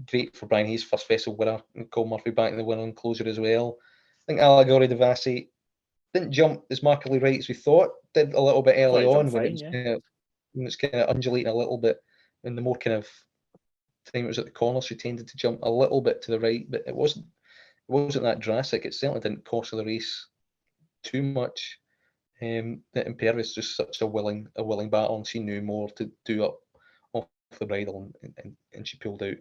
Great for Brian Hayes, first festival winner. Cole Murphy back in the winner and closer as well. I think Allegory de Vassy didn't jump as markedly right as we thought. Did a little bit early on when it was kind of undulating a little bit, and the more kind of time it was at the corner, she tended to jump a little bit to the right, but it wasn't that drastic. It certainly didn't cost her the race too much. That Impervious just such a willing battle, and she knew more to do up off the bridle, and she pulled out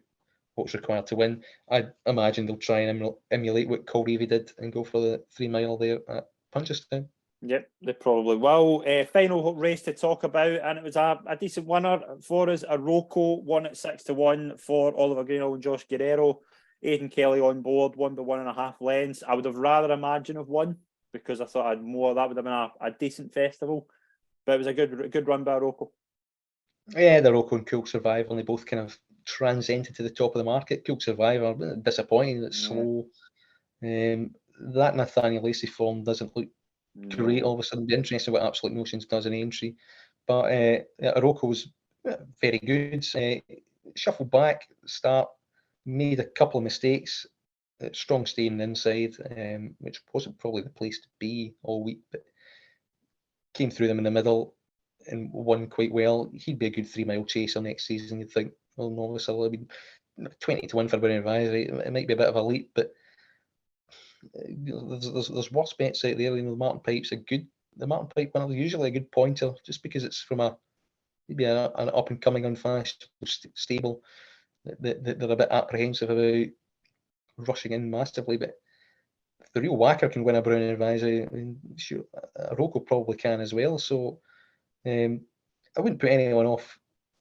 what's required to win. I imagine they'll try and emulate what Colreevy did and go for the 3 mile there at Punchestown. Yep, they probably will. Final race to talk about, and it was a decent winner for us. Rocco won at 6-1 for Oliver Greenall and Josh Guerrero. Aidan Kelly on board, won by 1.5 lengths. I would have rather imagined have won, because I thought that would have been a decent festival. But it was a good run by Rocco. Yeah, the Rocco and Cool Survivor, and they both kind of transcended to the top of the market. Cool Survivor, disappointing, it's slow. That Nathaniel Lacey form doesn't look great. All of a sudden, be interesting what Absolute Notions does in entry. But Rocco was very good. Shuffled back, start, made a couple of mistakes. Strong staying inside, which wasn't probably the place to be all week, but came through them in the middle and won quite well. He'd be a good 3 mile chaser next season, you'd think. Well, novice, I mean, 20-1 for Brown Advisory. It might be a bit of a leap, but there's worse bets out there. The Martin Pipe's the Martin Pipe winner is usually a good pointer, just because it's from maybe an up and coming unfast stable that they're a bit apprehensive about rushing in massively. But if the real whacker can win a Brown Advisory, I mean, sure, Rocco probably can as well. So I wouldn't put anyone off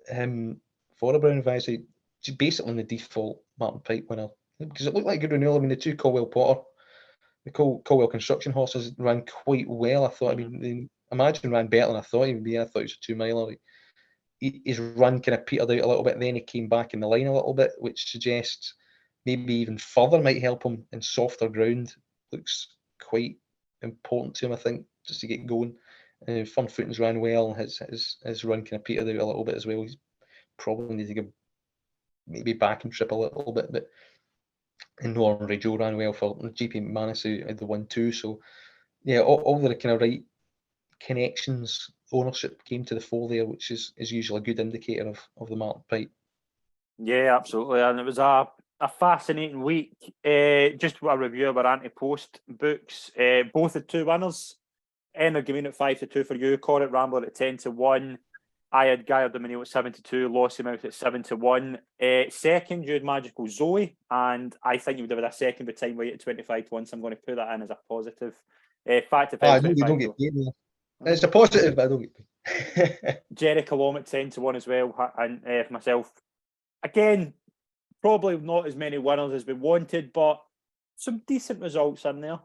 him for a Brown Advisory, just basically in the default Martin Pipe winner, because it looked like good renewal. I mean, the two Colwell Potter, the Colwell Construction horses ran quite well. I thought, I mean, Imagine ran better than I thought he would be. I thought he was a 2 miler. His run kind of petered out a little bit, then he came back in the line a little bit, which suggests maybe even further might help him in softer ground. Looks quite important to him, I think, just to get going. Fun Footings ran well, and his run kind of petered out a little bit as well. He's probably need to go maybe back and trip a little bit, but Norton Ray Joe ran well for GP McManus, who had the 1-2. So yeah, all the kind of right connections, ownership came to the fore there, which is usually a good indicator of the Martin Pipe. Yeah, absolutely, and it was a fascinating week. Just a review of our anti-post books. Both the two winners. Emma Gamine at 5-2 for you. Corrit Rambler at 10-1. I had Guy Dominio at 7-2. Lossiemouth at 7-1. Second, you had Magical Zoe, and I think you would have had a second by time weight at 25-1. So I'm going to put that in as a positive. Fact to I pound know they don't 25 get though. paid. It's a positive, but I don't get paid. Jerry Calum at 10-1 as well, and myself. Again, probably not as many winners as we wanted, but some decent results in there.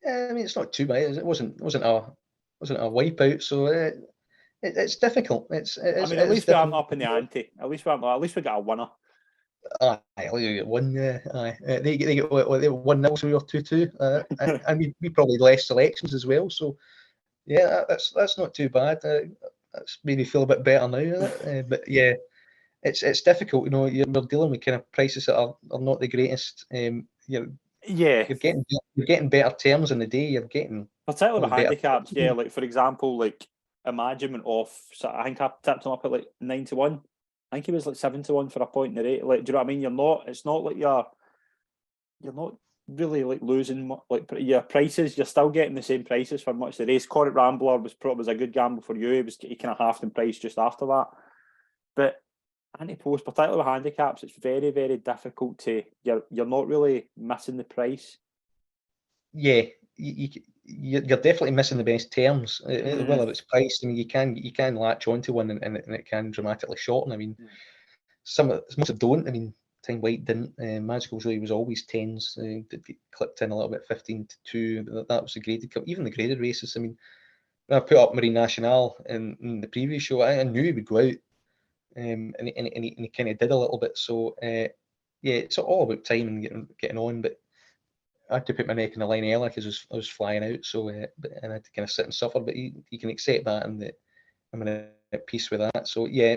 I mean, it's not too bad. It wasn't a wipeout, so it's difficult. I mean, at least we aren't up in the ante. At least we got a winner. Aye, you get one. Aye, they get what, they 1-0, so we were 2-2. And we probably less selections as well. So yeah, that's not too bad. That's made me feel a bit better now. But yeah, it's difficult. You know, we're dealing with kind of prices that are not the greatest. You're getting better terms in the day. You're getting particularly with better handicaps. Yeah, like for example, like Imagine went off. So I think I tipped him up at like 9-1. I think he was like 7-1 for a point in the rate. Like, do you know what I mean? It's not like you're not really like losing like your prices. You're still getting the same prices for much of the race. Corrick Rambler was a good gamble for you. He kind of halved in price just after that. But anti-post, particularly with handicaps, it's very, very difficult to. You're not really missing the price. Yeah, you're definitely missing the best terms. Whether it's priced, I mean, you can latch onto one and it can dramatically shorten. I mean, most don't. I mean, Time White didn't. Magical Joy was always tens. Did get clipped in a little bit, 15-2. That was the graded. Even the graded races. I mean, when I put up Marine National in the previous show, I knew he would go out, and he kind of did a little bit. So yeah, it's all about time and getting on, but. I had to put my neck in the line early because I was flying out, so and I had to kind of sit and suffer. But you can accept that, and I'm at peace with that. So yeah,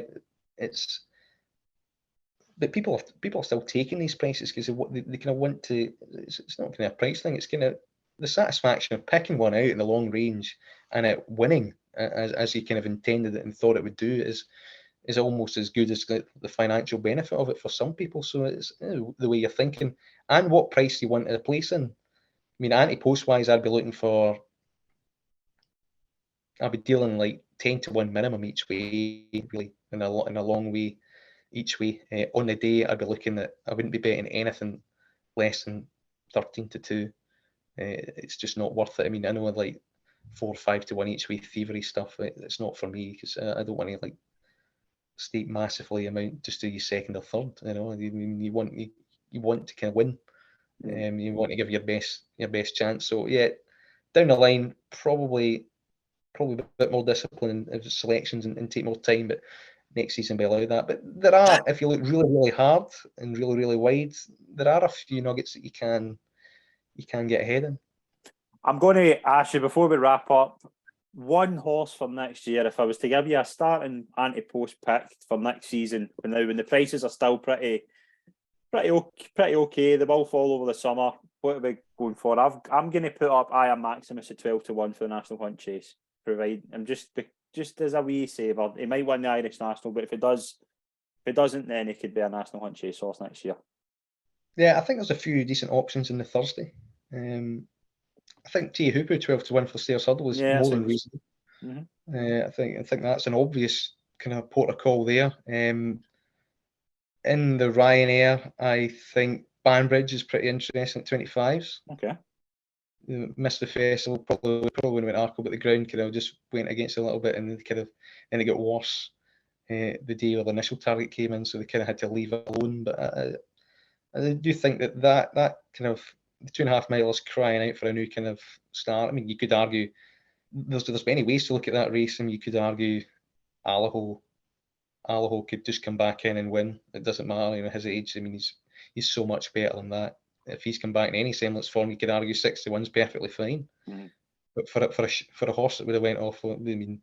but people are still taking these prices because they kind of want to. It's not kind of a price thing. It's kind of the satisfaction of picking one out in the long range and it winning as you kind of intended it and thought it would do is almost as good as the financial benefit of it for some people. So it's the way you're thinking and what price you want to place in. I mean, anti-post wise, I'd be dealing like 10-1 minimum each way, really, in a long way each way. On the day, I'd be looking at, I wouldn't be betting anything less than 13-2. It's just not worth it. I mean, I know like 4 or 5-1 each way thievery stuff. It's not for me because I don't want to like stake massively amount just to you second or third. You know, you want to kind of win. You want to give your best chance. So yeah, down the line, probably a bit more discipline in selections and take more time. But next season we allow that. But there are, if you look really, really hard and really, really wide, there are a few nuggets that you can get ahead in. I'm going to ask you before we wrap up. One horse for next year, if I was to give you a starting anti-post pick for next season, when the prices are still pretty okay, they will fall over the summer. What are we going for? I'm going to put up I Am Maximus at 12-1 for the National Hunt Chase. I'm just as a wee saver. He might win the Irish National, but if it doesn't, then he could be a National Hunt Chase horse next year. Yeah, I think there's a few decent options in the Thursday. I think T. Hooper 12-1 for Stairs Hurdle is more than reasonable. I think that's an obvious kind of port of call there. In the Ryanair, I think Banbridge is pretty interesting at 25s. Okay. Missed the festival, probably when it went Arkle, but the ground kind of just went against it a little bit, and then it got worse the day where the initial target came in, so they kind of had to leave it alone. But I do think that kind of the 2.5 miles crying out for a new kind of start. I mean, you could argue there's many ways to look at that race, and you could argue Allaho could just come back in and win. It doesn't matter, you know, his age. I mean, he's so much better than that. If he's come back in any semblance form, you could argue 6-1's perfectly fine. But for a horse that would have went off, I mean,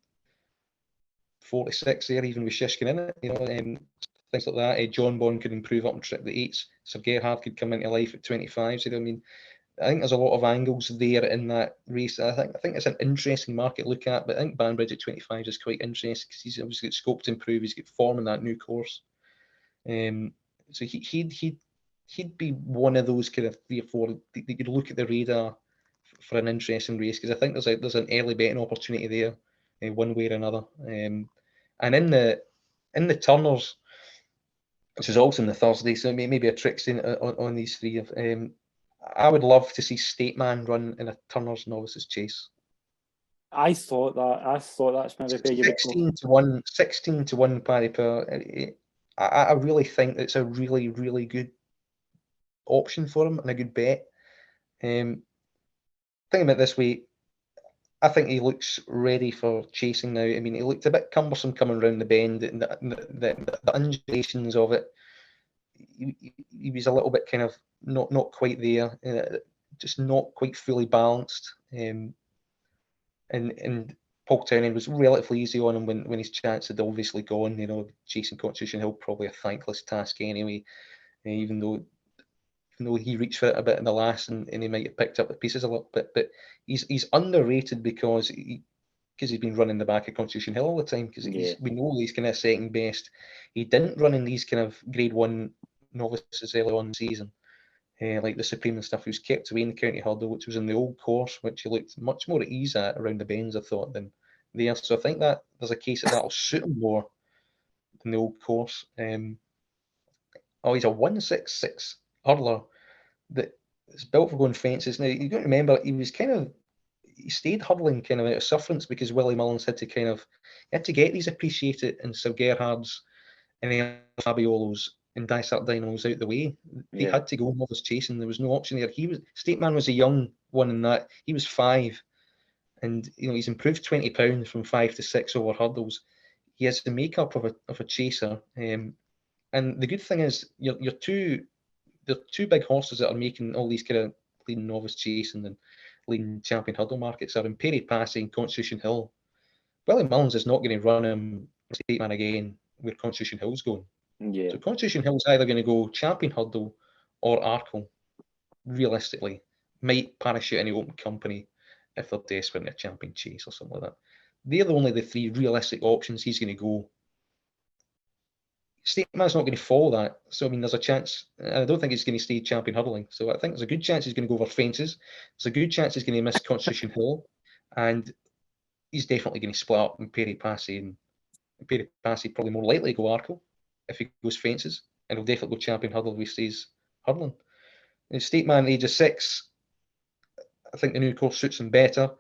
46 there, even with Shishkin in it, you know, things like that. John Bond could improve up and trip the 8s. Sir Gerhard could come into life at 25s. You know, I mean, I think there's a lot of angles there in that race. I think it's an interesting market to look at, but I think Banbridge at 25 is quite interesting because he's obviously got scope to improve. He's got form in that new course. So he'd be one of those kind of 3 or 4 that you could look at the radar for an interesting race, because I think there's an early betting opportunity there, one way or another. And in the Turners, which is also on the Thursday, so maybe a trick on these 3 of I would love to see Stateman run in a Turner's Novices Chase. I thought that's maybe where you would go. 16-1 Paddy Power. I really think it's a really, really good option for him and a good bet. Think about it this way. I think he looks ready for chasing now. I mean, he looked a bit cumbersome coming around the bend, and the undulations of it. He was a little bit kind of not quite there, just not quite fully balanced. And Paul Townend was relatively easy on him when his chance had obviously gone. You know, chasing Constitution Hill, probably a thankless task anyway. Even though he reached for it a bit in the last, and he might have picked up the pieces a little bit, but he's underrated because he's been running the back of Constitution Hill all the time. Because we know he's kind of second best. He didn't run in these kind of Grade 1 novices early on in the season, like the Supreme and stuff. He was kept away in the county hurdle, which was in the old course, which he looked much more at ease at around the bends, I thought, than there. So I think that there's a case that'll suit him more than the old course. He's a 166 hurdler that is built for going fences. Now, you've got to remember, he stayed hurdling kind of out of sufferance because Willie Mullins had to get these appreciated in Sir Gerhard's and Fabiolos and Dysart Dynamos out the way. They had to go novice chasing. There was no option there. Stateman was a young one in that. He was 5, and he's improved 20 pounds from 5 to 6 over hurdles. He has the makeup of a chaser. And the good thing is, you're two big horses that are making all these kind of leading novice chasing and leading champion hurdle markets are in Perry Passy and Constitution Hill. Willie Mullins is not going to run him Stateman again where Constitution Hill's going. So Constitution Hill's either going to go champion hurdle or Arkle, realistically. Might parachute any open company if they're desperate in a champion chase or something like that. They're only the 3 realistic options he's going to go. Stateman's not going to follow that. So, I mean, there's a chance. I don't think he's going to stay champion hurdling. So I think there's a good chance he's going to go over fences. There's a good chance he's going to miss Constitution Hill. And he's definitely going to split up in Perry Passy. And Perry Passy probably more likely to go Arkle if he goes fences. And he'll definitely go champion hurdle if he stays hurdling. And Stateman, age of 6, I think the new course suits him better.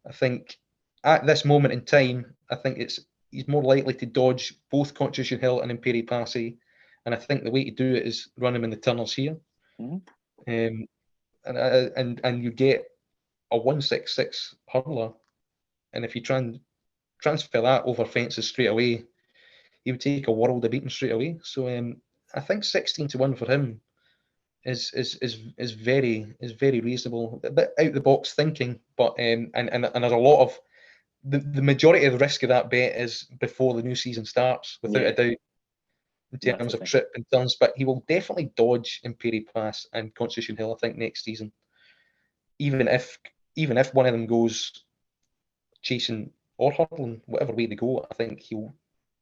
I think at this moment in time, I think he's more likely to dodge both Constitution Hill and Perry Passy, and I think the way to do it is run him in the Turners here, and you get a 166 hurdler, and if you try and transfer that over fences straight away, he would take a world of beating straight away. So I think 16-1 for him is very reasonable, a bit out the box thinking, but and there's a lot of the majority of the risk of that bet is before the new season starts, without a doubt, in terms of trip and turns. But he will definitely dodge Perry Pass and Constitution Hill, I think, next season. Even if one of them goes chasing or hurdling, whatever way they go, I think he'll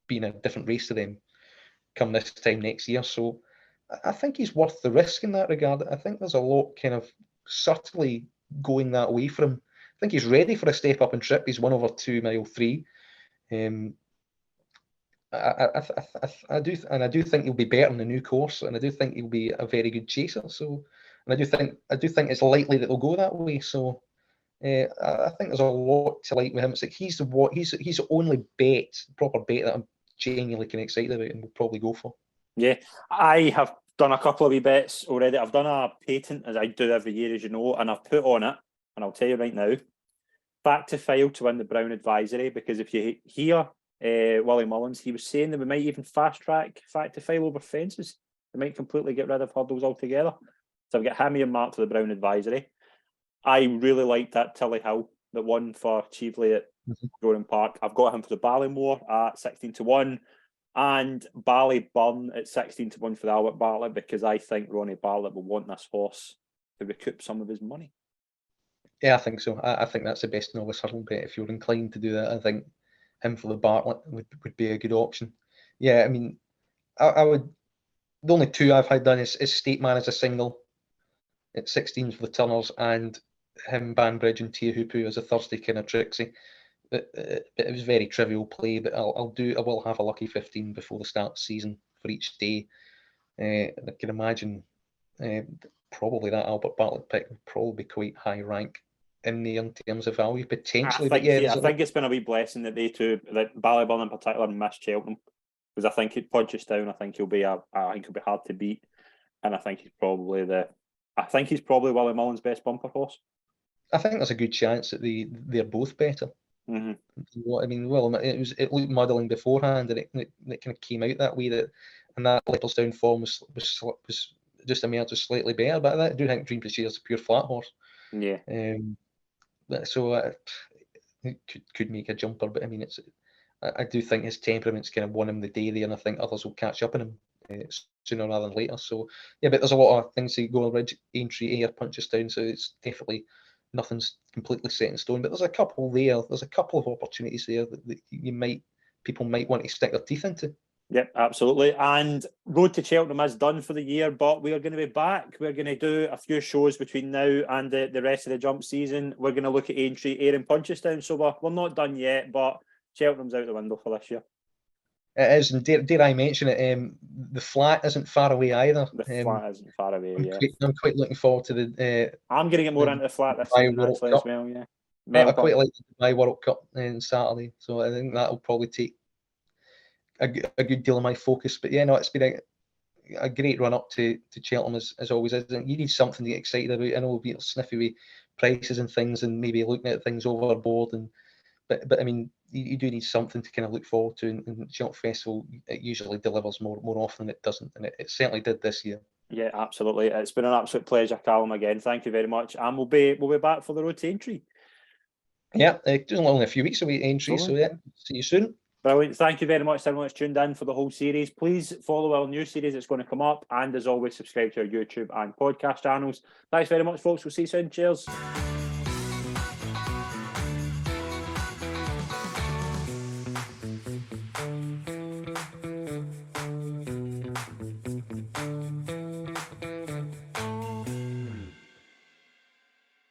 be in a different race to them come this time next year. So I think he's worth the risk in that regard. I think there's a lot kind of subtly going that way for him. I think he's ready for a step up and trip. He's 1 over 2 mile 3. I do think he'll be better in the new course, and I do think he'll be a very good chaser. So, and I do think it's likely that they'll go that way. So, I think there's a lot to like with him. It's like he's the only proper bet that I'm genuinely kind of excited about and will probably go for. Yeah, I have done a couple of wee bets already. I've done a patent, as I do every year, as you know, and I've put on it, and I'll tell you right now, back to file to win the Brown Advisory, because if you hear Willie Mullins, he was saying that we might even fast track fact to file over fences. They might completely get rid of hurdles altogether. So I've got Hammy and Mark for the Brown Advisory. I really like that Tilly Hill that won for Cheveley at Roaring Park. I've got him for the Ballymore at 16-1. And Ballyburn at 16-1 for the Albert Bartlett, because I think Ronnie Bartlett will want this horse to recoup some of his money. Yeah, I think so. I think that's the best novice hurdle bet. If you're inclined to do that, I think him for the Bartlett would be a good option. Yeah, I mean, I would. The only 2 I've had done is Stateman as a single at 16 for the Turners, and him, Banbridge and Tia Hoopu as a Thursday kind of Trixie. But it was very trivial play. But I will have a lucky 15 before the start of the season for each day. I can imagine probably that Albert Bartlett pick would probably be quite high rank in terms of value potentially. I think it's been a wee blessing that that Ballyburn in particular, missed Cheltenham, because I think at Podgestown, I think he'll be hard to beat, and I think he's probably Willie Mullins' best bumper horse. I think there's a good chance that they're both better. Mm-hmm. What I mean, well, it looked muddling beforehand, and it kind of came out that way, and that Leopardstown form was just emerged as slightly better. But I do think Dream Pursuer is a pure flat horse. Yeah. So it could make a jumper, but I mean, I do think his temperament's kind of won him the day there, and I think others will catch up on him sooner rather than later. So yeah, but there's a lot of things to go on Ridge, Aintree, Ayr, Punchestown, so it's definitely nothing's completely set in stone. But there's a couple there. There's a couple of opportunities there that people might want to stick their teeth into. Yep, absolutely. And Road to Cheltenham is done for the year, but we are going to be back. We're going to do a few shows between now and the rest of the jump season. We're going to look at Aintree, Ayr and Punchestown. So we're not done yet, but Cheltenham's out the window for this year. It is, and dare I mention it, the flat isn't far away either. The flat isn't far away, I'm quite looking forward to the... I'm going to get more into the flat this season actually as well, yeah. I quite like the Dubai World Cup on Saturday, so I think that'll probably take a good deal of my focus. But yeah, no, it's been a great run up to Cheltenham as always is. You need something to get excited about. I know we'll be sniffy with prices and things, and maybe looking at things overboard. But I mean, you do need something to kind of look forward to. And Cheltenham Festival, it usually delivers more often than it doesn't, and it certainly did this year. Yeah, absolutely. It's been an absolute pleasure, Calum. Again, thank you very much, and we'll be back for the Road to Aintree. Yeah, doing only a few weeks away Aintree, so yeah, see you soon. Brilliant. Thank you very much to everyone that's tuned in for the whole series. Please follow our new series that's going to come up. And as always, subscribe to our YouTube and podcast channels. Thanks very much, folks. We'll see you soon. Cheers.